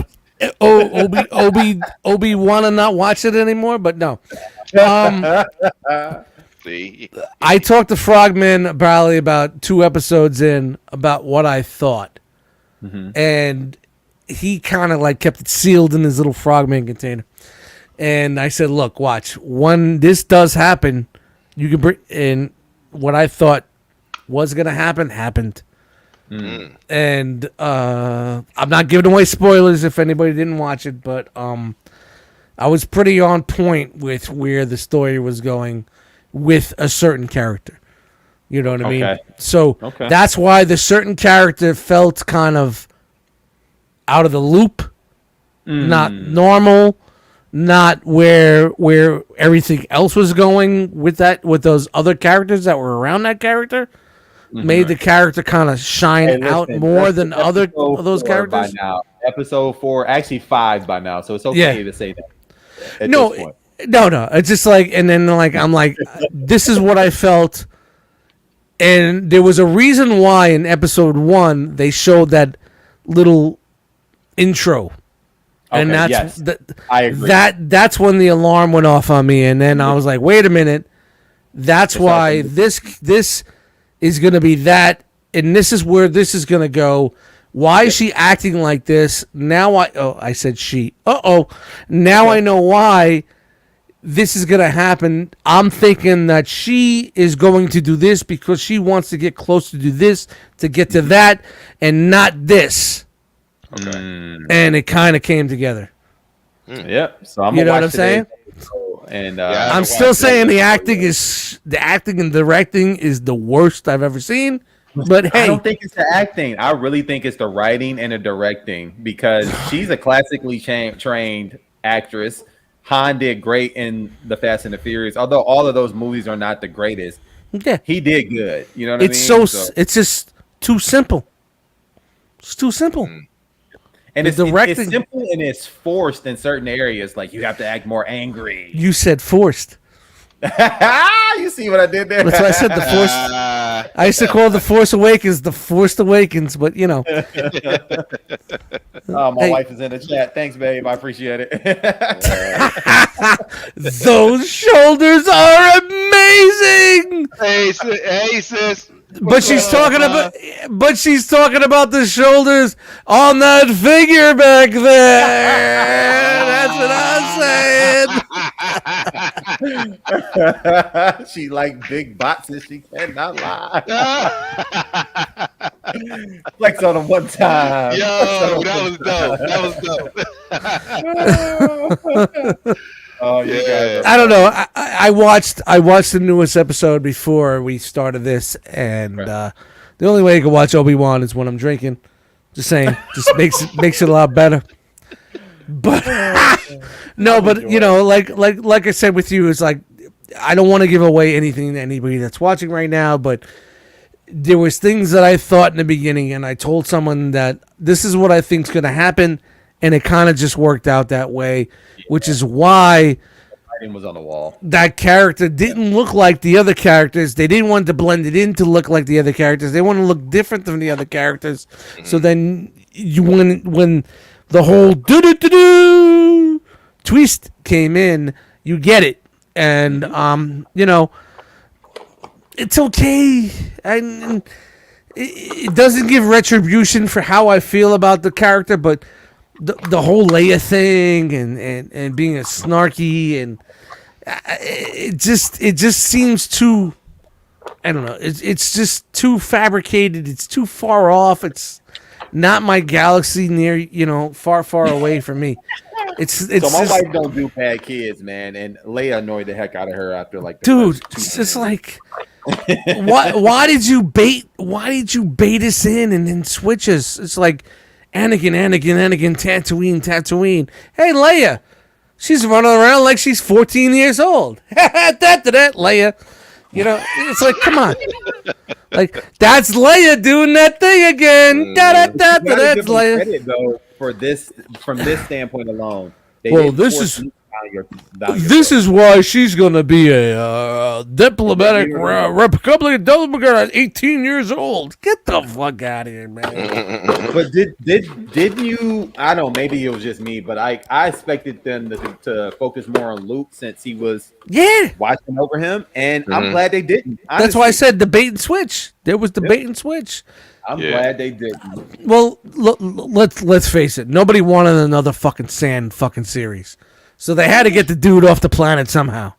Obi want to not watch it anymore, but no. See, I talked to Frogman probably about 2 episodes in about what I thought, and he kind of like kept it sealed in his little Frogman container. And I said, "Look, watch. When this does happen, you can bring in what I thought was gonna happen. Happened." And I'm not giving away spoilers if anybody didn't watch it, but I was pretty on point with where the story was going with a certain character. You know what I mean? Okay. So that's why the certain character felt kind of out of the loop, not normal, not where everything else was going with those other characters that were around that character. Made the character kind of shine out more than other of those characters. By now. Episode 4, actually 5 by now, so it's okay to say that. At No, this point. no. It's just like, and then like I'm like, this is what I felt, and there was a reason why in episode 1 they showed that little intro, and that's I agree. That's when the alarm went off on me, and then I was like, wait a minute, that's why this is going to be that, and this is where this is going to go. Why is she acting like this? Now I said she. Now I know why this is going to happen. I'm thinking that she is going to do this because she wants to get close to do this to get to that, and not this. okay. And it kind of came together. Yep. So I'm You know gonna what I'm watch saying? And Yeah, I'm still saying the acting and directing is the worst I've ever seen. But I hey, don't think it's the acting. I really think it's the writing and the directing, because she's a classically trained actress. Han did great in the Fast and the Furious, although all of those movies are not the greatest. yeah, He did good. You know what it's I mean? it's just too simple. It's too simple. And the it's directing- simple and it's forced in certain areas. Like you have to act more angry. You said forced. You see what I did there? That's why I said the Force. I used to call the Force Awakens the Forced Awakens, but you know. Oh, my Hey. wife is in the chat. Thanks, babe. I appreciate it. Those shoulders are amazing. Hey, sis. But she's talking about the shoulders on that figure back there. That's what I'm saying. She like big boxes. She cannot lie. Flex on them one time. Yo, that was dope. Oh, you guys. I don't know. I watched the newest episode before we started this, and the only way you can watch Obi-Wan is when I'm drinking. Just saying, just makes it a lot better. But no, but you know, like I said with you, it's like I don't want to give away anything to anybody that's watching right now, but there was things that I thought in the beginning, and I told someone that this is what I think's going to happen, and it kind of just worked out that way, which is why Writing was on the wall. that character didn't look like the other characters. They didn't want to blend it in to look like the other characters. They want to look different than the other characters. So then you when the whole do twist came in, you get it. And you know, it's okay. And it doesn't give retribution for how I feel about the character, but the whole Leia thing and being a snarky and it just seems too, I don't know, it's just too fabricated. It's too far off. It's not my galaxy near, you know, far away from me. It's So my just, wife don't do bad kids, man, and Leia annoyed the heck out of her after like the dude, first it's two just minutes. like why did you bait us in and then switch us? It's like Anakin, Tatooine. Hey, Leia, she's running around like she's 14 years old. that Leia, you know, it's like, come on, like that's Leia doing that thing again. That's You gotta give them Leia. credit, though, for this from this standpoint alone. They Well, didn't this force is Luke This is why she's gonna be a diplomatic Republican Democrat at 18 years old. Get the fuck out of here, man. But didn't you? I don't know. Maybe it was just me, but I expected them to focus more on Luke since he was watching over him, and I'm glad they didn't. Honestly. That's why I said the bait and switch. There was the bait and switch. I'm glad they didn't. Well, let's face it. Nobody wanted another fucking Sand fucking series, so they had to get the dude off the planet somehow.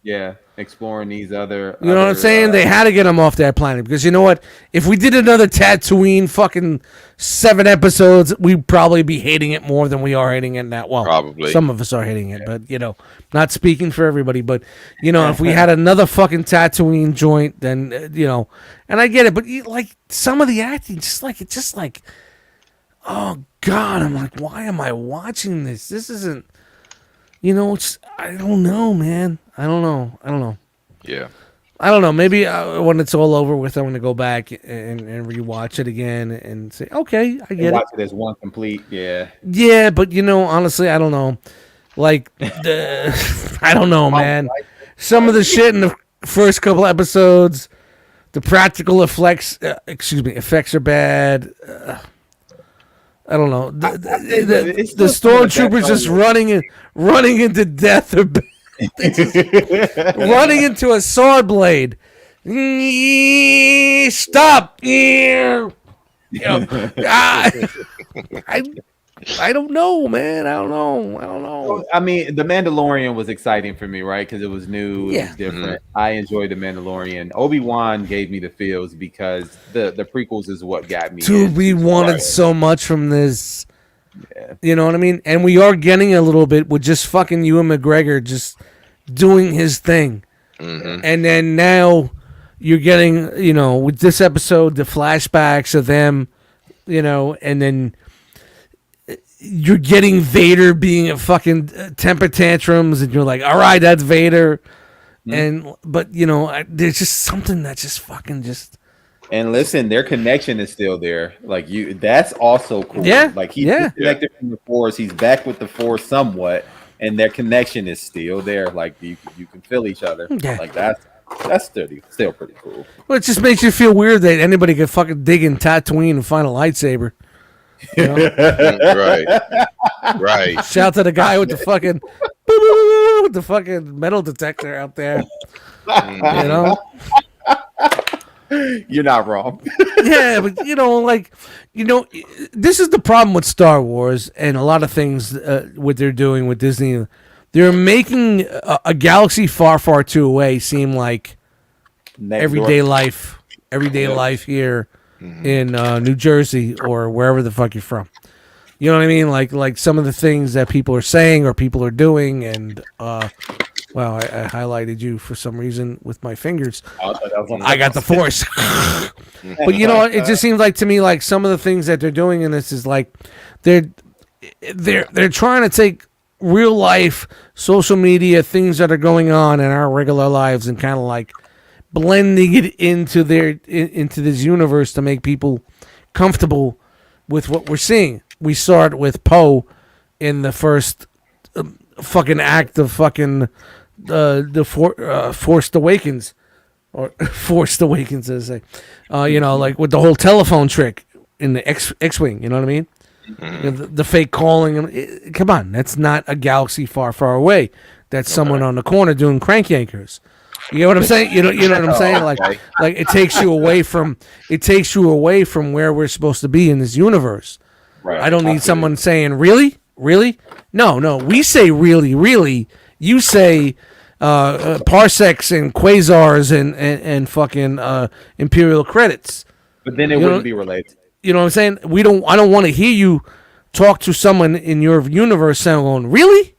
Yeah, exploring these other. You know what I'm saying? They had to get him off that planet because you know what? If we did another Tatooine fucking 7 episodes, we'd probably be hating it more than we are hating it now. Well, Probably. some of us are hating it, but you know, not speaking for everybody. But you know, if we had another fucking Tatooine joint, then you know, and I get it, but like some of the acting, just like, oh God, I'm like, why am I watching this? This isn't. You know, I don't know, man. I don't know. Yeah. I don't know. Maybe when it's all over with, I'm going to go back and rewatch it again and say, okay, I get watch it. it as one complete. Yeah. Yeah, but you know, honestly, I don't know. Like, I don't know, man. Some of the shit in the first couple episodes, the practical effects are bad. I don't know. The stormtroopers just running into death or running into a sword blade. Stop! You know, I don't know, man. I don't know. I mean, The Mandalorian was exciting for me, right? Because it was new, it was different. Mm-hmm. I enjoyed The Mandalorian. Obi-Wan gave me the feels because the prequels is what got me. Dude, we wanted so much from this. Yeah. You know what I mean? And we are getting a little bit with just fucking Ewan McGregor just doing his thing. Mm-hmm. And then now you're getting, you know, with this episode, the flashbacks of them, you know, and then you're getting Vader being a fucking temper tantrums, and you're like, all right, that's Vader. Mm-hmm. But you know, there's just something that just fucking just. And listen, their connection is still there. Like that's also cool. Yeah. Like he's disconnected from the Force. He's back with the Force somewhat, and their connection is still there. Like you can feel each other. Yeah. Like that's still pretty cool. Well, it just makes you feel weird that anybody could fucking dig in Tatooine and find a lightsaber. You know? Right. Shout to the guy with the fucking metal detector out there. You know. You're not wrong. Yeah, but you know, like, you know, this is the problem with Star Wars and a lot of things. What they're doing with Disney, they're making a galaxy far, far too away seem like everyday life here in New Jersey or wherever the fuck you're from. You know what I mean? Like some of the things that people are saying or people are doing, and wow, I highlighted you for some reason with my fingers. I got the Force. But you know, it just seems like to me like some of the things that they're doing in this is like they're trying to take real life social media things that are going on in our regular lives and kind of like blending it into this universe to make people comfortable with what we're seeing. We saw it with Poe in the first fucking act of fucking Forced Awakens, or Forced Awakens, as they say. You know, like with the whole telephone trick in the X-wing. You know what I mean? Mm-hmm. You know, the fake calling. Come on, that's not a galaxy far, far away. That's someone on the corner doing crank yankers. You know what I'm saying? You know what I'm saying? Like it takes you away from where we're supposed to be in this universe. Right. I don't need someone saying really. No. We say really. You say parsecs and quasars and fucking imperial credits. But then it wouldn't be related. You know what I'm saying? I don't want to hear you talk to someone in your universe saying, really?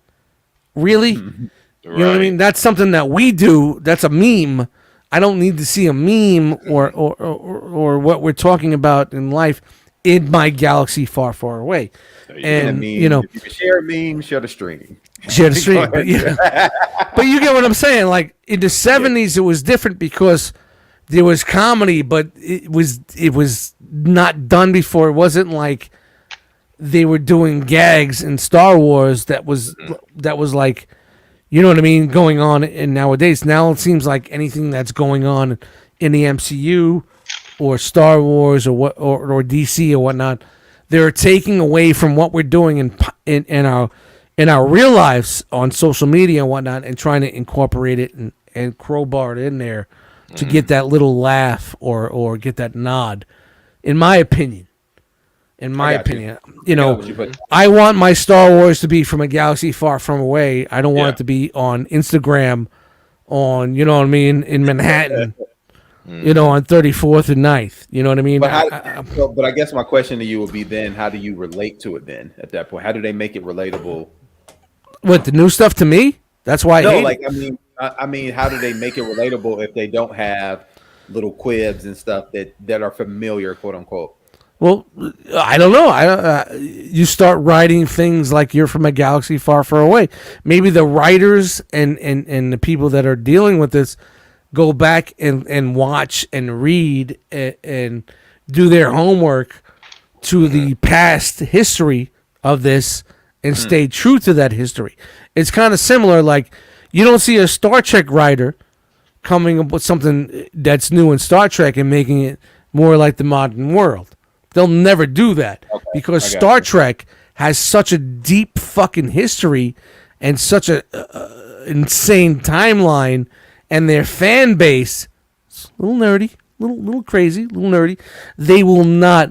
Mm-hmm. You know what I mean? That's something that we do. That's a meme. I don't need to see a meme or what we're talking about in life in my galaxy far, far away. And you know, if you share a meme, share the stream. But you get what I'm saying. Like in the 70s, it was different because there was comedy, but it was not done before. It wasn't like they were doing gags in Star Wars that was like, you know what I mean, going on in nowadays. Now it seems like anything that's going on in the MCU or Star Wars or DC or whatnot, they're taking away from what we're doing in our real lives on social media and whatnot, and trying to incorporate it and crowbar it in there to get that little laugh or get that nod. In my opinion, I want my Star Wars to be from a galaxy far, far away. I don't want it to be on Instagram, on, you know what I mean, in Manhattan, you know, on 34th and 9th. You know what I mean? But I guess my question to you would be then, how do you relate to it then at that point? How do they make it relatable? What, the new stuff to me? That's why I hate it. I mean, how do they make it relatable if they don't have little quibs and stuff that are familiar, quote unquote? Well, I don't know. You start writing things like you're from a galaxy far, far away. Maybe the writers and the people that are dealing with this go back and watch and read and do their homework to the past history of this and stay true to that history. It's kind of similar. Like, you don't see a Star Trek writer coming up with something that's new in Star Trek and making it more like the modern world. They'll never do that because Star Trek has such a deep fucking history and such a insane timeline, and their fan base, a little nerdy, little crazy, little nerdy. They will not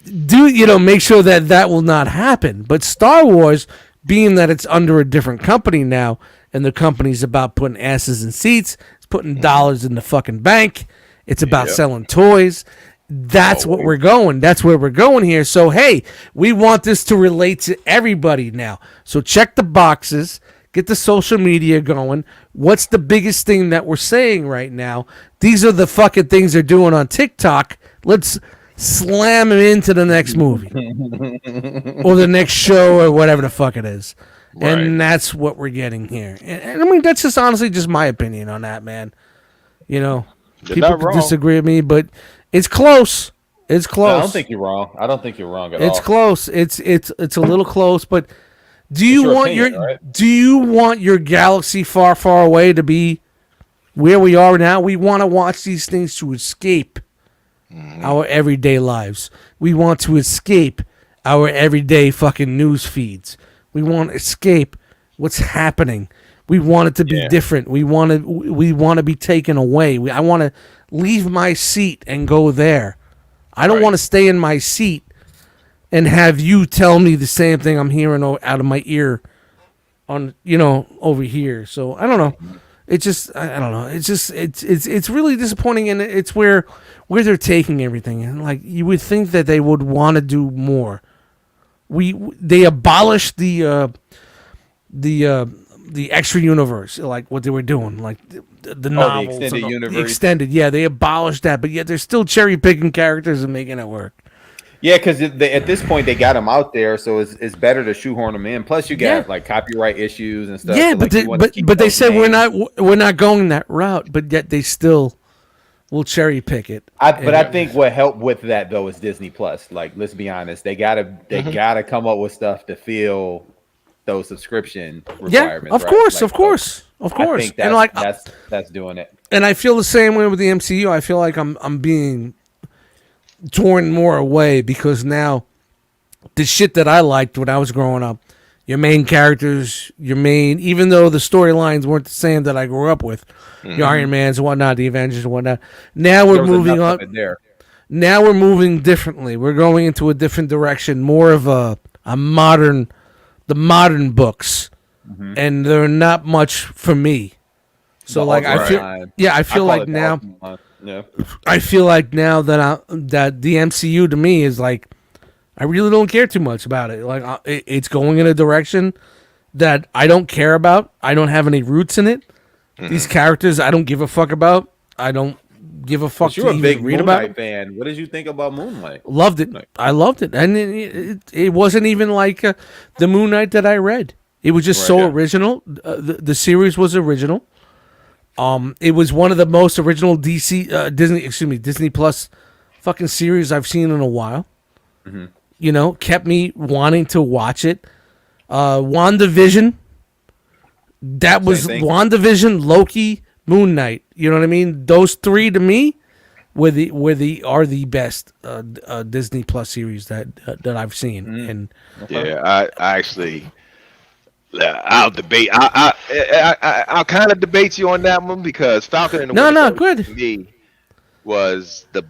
make sure that will not happen. But Star Wars, being that it's under a different company now, and the company's about putting asses in seats, it's putting dollars in the fucking bank. It's about selling toys. That's what we're going. That's where we're going here. So, hey, we want this to relate to everybody now. So check the boxes. Get the social media going. What's the biggest thing that we're saying right now? These are the fucking things they're doing on TikTok. Let's slam them into the next movie or the next show or whatever the fuck it is. Right. And that's what we're getting here. And I mean, that's just honestly just my opinion on that, man. You know, people could disagree with me, but it's close. It's close. No, I don't think you're wrong. I don't think you're wrong at all. It's close. It's a little close, but do you want your galaxy far, far away to be where we are now? We want to watch these things to escape our everyday lives. We want to escape our everyday fucking news feeds. We want to escape what's happening. We want it to be different. We want to be taken away. I want to leave my seat and go there. I don't want to stay in my seat and have you tell me the same thing I'm hearing out of my ear on, over here. So I don't know. It's just, I don't know. It's just, it's really disappointing, and it's where they're taking everything. And like, you would think that they would want to do more. They abolished the extra universe, like what they were doing, like the novels, the extended universe. The extended, they abolished that, but yet they're still cherry picking characters and making it work. Yeah, because at this point they got them out there, so it's better to shoehorn them in. Plus, you got like copyright issues and stuff. Yeah, so, but they said we're not going that route, but yet they still will cherry pick it. I think what helped with that though is Disney Plus. Like, let's be honest, they gotta come up with stuff to fill those subscription requirements. Yeah, of course. I think that's doing it. And I feel the same way with the MCU. I feel like I'm being torn more away because now the shit that I liked when I was growing up, your main characters, even though the storylines weren't the same that I grew up with, the Iron Mans and whatnot, the Avengers and whatnot. Now we're moving on. Now we're moving differently. We're going into a different direction, more of the modern books, and they're not much for me. So I feel like now that the MCU to me is like, I really don't care too much about it. Like, it's going in a direction that I don't care about. I don't have any roots in it. These characters I don't give a fuck about. I don't give a fuck to even read about. You're a big Moon Knight fan. What did you think about Moonlight? Loved it. I loved it. And it wasn't even like the Moon Knight that I read. It was just original. The series was original. It was one of the most original Disney Plus fucking series I've seen in a while. kept me wanting to watch it. WandaVision. That was thing. WandaVision, Loki, Moon Knight. You know what I mean? Those three to me are the best Disney Plus series that I've seen. And Yeah, I actually, I'll debate. I'll kind of debate you on that one because Falcon and the Winter Soldier good. to me was the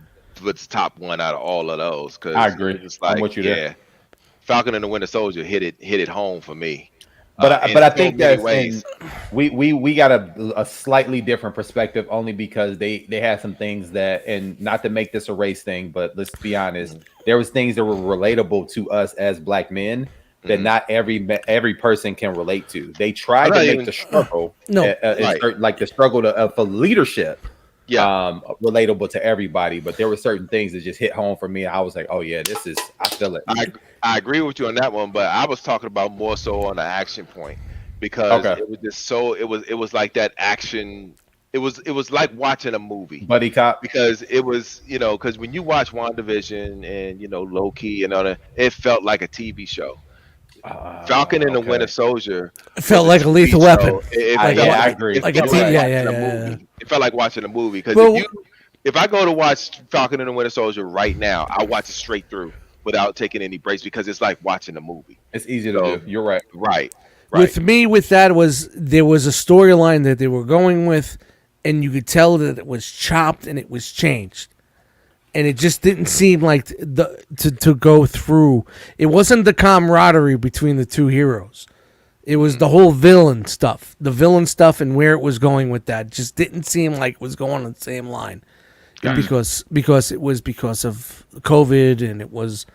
top one out of all of those. Cause I agree. It's like, I'm with you there. Falcon and the Winter Soldier hit it home for me. But I think in many that ways. we got a slightly different perspective only because they had some things that, and not to make this a race thing, but let's be honest, there was things that were relatable to us as black men that not every person can relate to. They tried to make the struggle, like the struggle for leadership, relatable to everybody. But there were certain things that just hit home for me. I was like, oh yeah, I feel it. I agree with you on that one, but I was talking about more so on the action point because it was just so it was like that action. It was like watching a movie, buddy cop, because it was because when you watch WandaVision and Loki and all that, it felt like a TV show. Falcon and the Winter Soldier it felt like a Lethal Weapon. I agree. It felt like watching a movie because if I go to watch Falcon and the Winter Soldier right now, I watch it straight through without taking any breaks because it's like watching a movie. It's easy to do. You're right. Right. With me, with that there was a storyline that they were going with, and you could tell that it was chopped and it was changed, and it just didn't seem like to go through. It wasn't the camaraderie between the two heroes. It was the whole villain stuff, and where it was going with that. Just didn't seem like it was going on the same line. Because it was because of COVID, and there was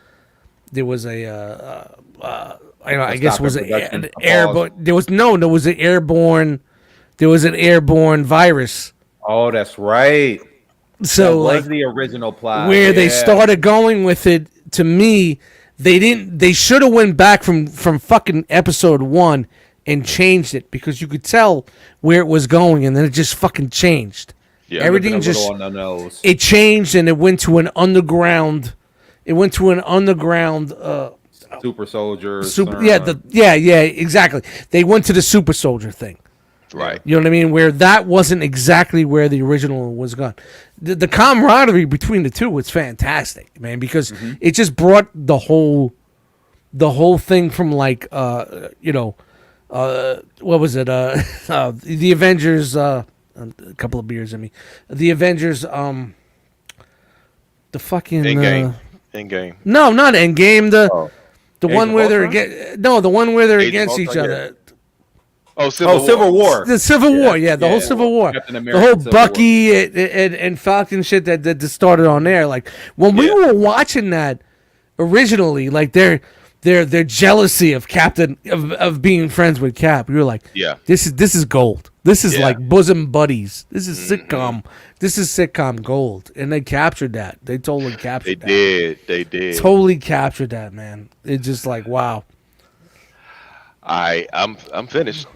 I guess it was an airborne. There was an airborne virus. Oh, that's right. So that was the original plot where they started going with it. To me, they should have went back from fucking episode 1 and changed it, because you could tell where it was going, and then it just fucking changed. Yeah, everything just on the nose. It changed, and it went to an underground. Super soldiers. Exactly. They went to the super soldier thing. Right. You know what I mean? Where that wasn't exactly where the original was gone. The camaraderie between the two was fantastic, man, because it just brought the whole thing from like what was it? The Avengers. A couple of beers in me. The Avengers. The fucking Endgame. No, not Endgame. The one where they're against each other. Civil War. The Civil War, the whole Civil War. The whole Bucky and Falcon shit that started on there. Like when we were watching that originally, like their jealousy of Captain of being friends with Cap. We were like, this is gold. This is like bosom buddies. This is sitcom. This is sitcom gold, and they captured that. They totally captured that. They did. Totally captured that, man. It's just like wow. I'm finished.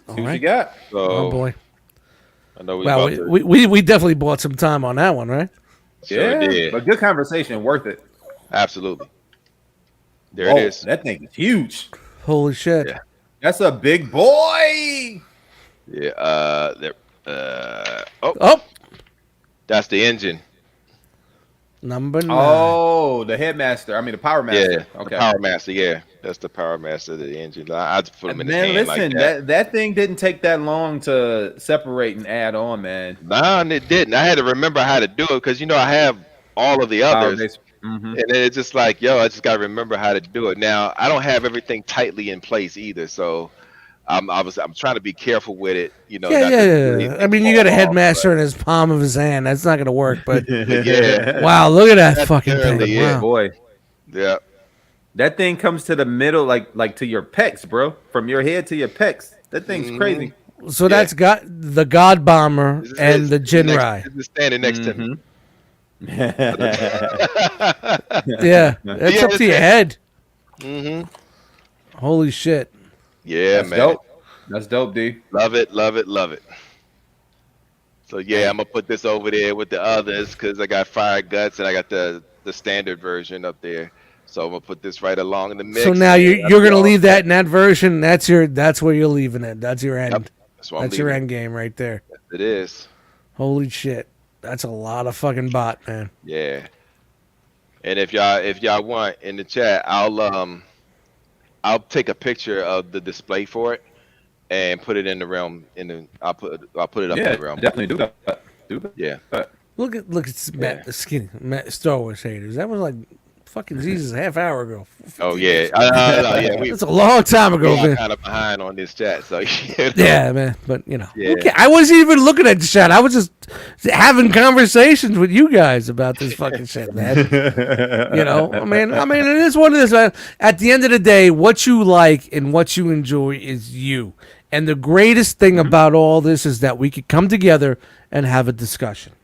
All What right. you got? So, Oh boy. I know we definitely bought some time on that one, right? Sure did. But good conversation, worth it. Absolutely. There it is. That thing is huge. Holy shit. Yeah. That's a big boy. Yeah. That's the engine. Number 9. Oh, the headmaster. I mean, the power master. Yeah. Okay. The Power Master. Yeah. That's the Power Master of the engine. I just put him in the Man, hand listen, like that. that thing didn't take that long to separate and add on, man. Nah, it didn't. I had to remember how to do it because I have all of the others. Mm-hmm. And then it's just like, I just gotta remember how to do it. Now I don't have everything tightly in place either, so I'm trying to be careful with it. I mean, you got a headmaster in his palm of his hand. That's not gonna work. But Yeah. wow, look at that That's fucking thing! barely Wow. Boy, Yeah. that thing comes to the middle, like to your pecs, bro. From your head to your pecs. That thing's crazy. So that's got the God Bomber and the Jinrai. This is standing next to me. Yeah, that's up to your head. Mm-hmm. Holy shit! Yeah, That's man. dope. That's dope, D. Love it, love it, love it. So yeah, I'm gonna put this over there with the others because I got Fire Guts and I got the the standard version up there. So I'm gonna put this right along in the mix. So now you're gonna leave that in that version. That's where you're leaving it. That's your end. Yep. That's your end game right there. It is. Holy shit. That's a lot of fucking bot, man. Yeah. And if y'all want in the chat, I'll take a picture of the display for it and put it in the realm. I'll put it up in the realm. Definitely do that. Yeah. Look at Matt, the skinny Star Wars haters. That was like fucking Jesus a half hour ago. Oh yeah. Yeah. That's a long time ago, We are man. kind of behind on this chat, so Yeah, man. But Yeah. okay, I wasn't even looking at the chat. I was just having conversations with you guys about this fucking shit, man. I mean, it is what it is, man. At the end of the day, what you like and what you enjoy is you. And the greatest thing about all this is that we could come together and have a discussion.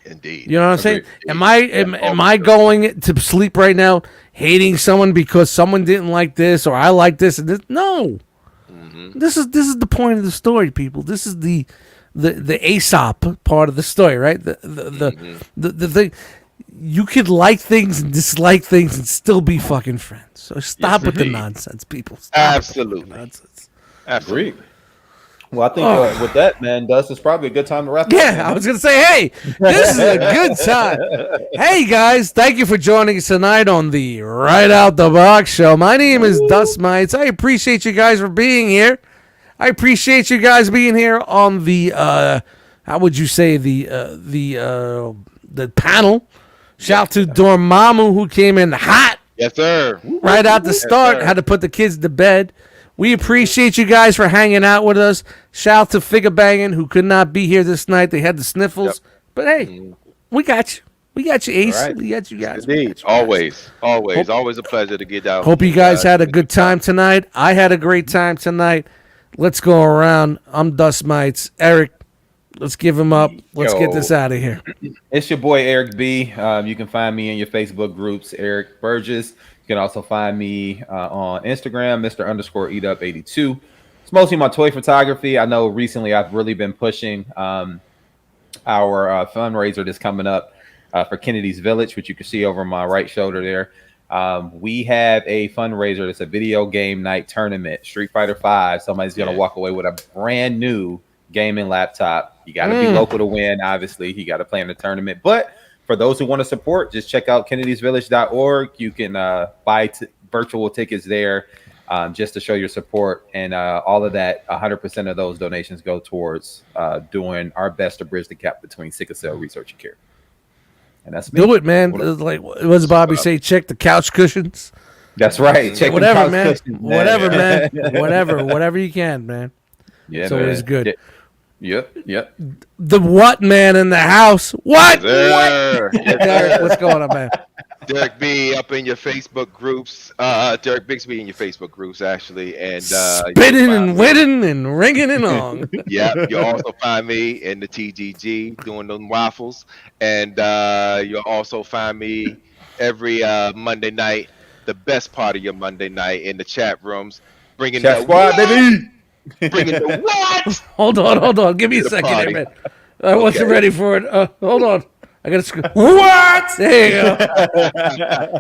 Indeed. You know what I'm saying? Indeed. Am I going to sleep right now hating someone because someone didn't like this or I like this and this? No. This is the point of the story, people. This is the Aesop part of the story, right? The thing. You could like things and dislike things and still be fucking friends. So stop with the nonsense, people. Stop Absolutely. with the nonsense. Absolutely. Well, I think with that, man, Dust, it's probably a good time to wrap up. Yeah, I was going to say, hey, this is a good time. Hey, guys, thank you for joining us tonight on the Right Out the Box show. My name is Dust Mites. I appreciate you guys for being here. I appreciate you guys being here on the, how would you say, the panel. Shout to Dormammu, who came in hot. Yes, sir. Right out the start, had to put the kids to bed. We appreciate you guys for hanging out with us. Shout to Figure Banging, who could not be here this night. They had the sniffles. Yep. But hey, we got you. We got you, Ace. Right. We got you guys. Indeed. Always a pleasure to get out. Hope you guys had a good time tonight. I had a great time tonight. Let's go around. I'm Dust Mites. Eric, let's give him up. Let's get this out of here. It's your boy, Eric B. You can find me in your Facebook groups, Eric Burgess. You can also find me on Instagram, Mr_EatUp82. It's mostly my toy photography. I know recently I've really been pushing our fundraiser that's coming up for Kennedy's Village, which you can see over my right shoulder there. We have a fundraiser. It's a video game night tournament, Street Fighter V. Somebody's going to walk away with a brand new gaming laptop. You got to be local to win, obviously. You got to play in the tournament. But for those who want to support, just check out kennedysvillage.org. You can buy virtual tickets there just to show your support. And all of that, 100% of those donations go towards doing our best to bridge the gap between sickle cell research and care. And that's me. Do it, man. Like, what does Bobby say? Check the couch cushions. That's right. Check whatever, man. Whatever, man. Whatever you can, man. Yeah, so man. It's good. Yep. The what man in the house? What? Yes, Derek, what's going on, man? Derek B up in your Facebook groups. Derek Bixby in your Facebook groups, actually, and spinning and winning and ringing and on. Yeah, you'll also find me in the TGG doing them waffles, and you'll also find me every Monday night, the best part of your Monday night, in the chat rooms, bringing chat squad, baby. Bringing the what? Hold on. Give me a second here, man. I wasn't ready for it. Hold on. I gotta scroll. What? There you go.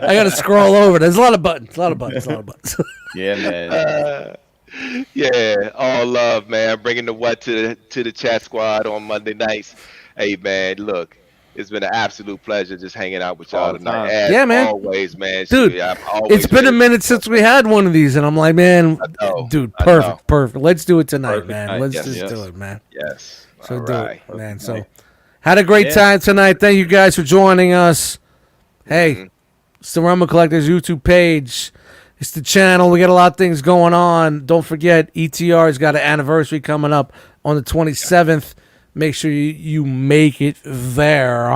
I gotta scroll over. There's a lot of buttons. Yeah, man. Yeah, all love, man. Bringing the what to the chat squad on Monday nights. Hey, man, look, it's been an absolute pleasure just hanging out with y'all tonight. As man. Always, man. Dude, it's been a minute since we had one of these, and I'm like, man, dude, perfect. Let's do it tonight, man. Let's just do it, man. Yes. So do it, man. So had a great time tonight. Thank you guys for joining us. Hey, it's the Rumble Collectors YouTube page. It's the channel. We got a lot of things going on. Don't forget, ETR's got an anniversary coming up on the 27th. Make sure you make it there.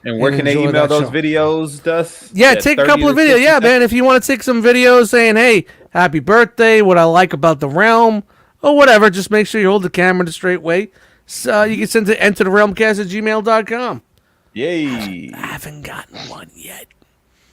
And where can they email those videos, Dust? Yeah, take a couple of videos. Yeah, man. If you want to take some videos saying, hey, happy birthday, what I like about the realm, or whatever, just make sure you hold the camera the straight way. So you can send it to entertherealmcast@gmail.com. Yay. I haven't gotten one yet.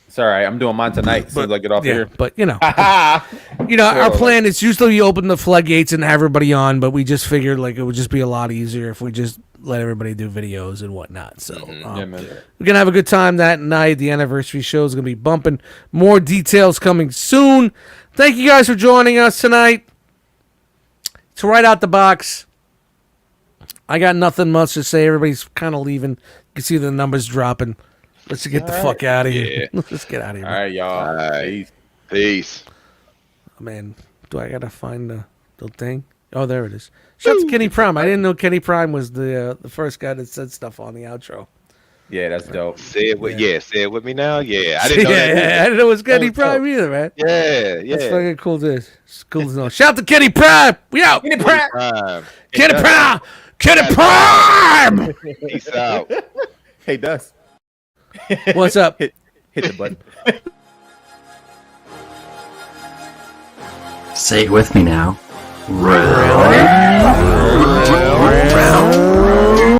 It's all right. I'm doing mine tonight as soon as I get off here. But, our plan is usually we open the floodgates and have everybody on, but we just figured like it would just be a lot easier if we just let everybody do videos and whatnot. So Yeah, man. we're gonna have a good time that night. The anniversary show is gonna be bumping. More details coming soon. Thank you guys for joining us tonight. It's right out the box. I got nothing much to say. Everybody's kind of leaving. You can see the numbers dropping. Let's get the fuck out of here. Yeah. Let's get out of here. All right, y'all. All right. Peace. Peace. Man, do I gotta find the thing? Oh, there it is. Shout out to Kenny Prime. I didn't know Kenny Prime was the first guy that said stuff on the outro. Yeah, that's dope. Say it with say it with me now. Yeah, I didn't know yeah, that. I didn't know it was Kenny was Prime dope. either, man. Yeah, yeah. That's fucking cool. This it's cool to know. Shout out to Kenny Prime. We out. Kenny Prime. Kenny Prime. Kenny Prime. Peace out. Hey, Dust. What's up? Hit the button. Say it with me now. Round.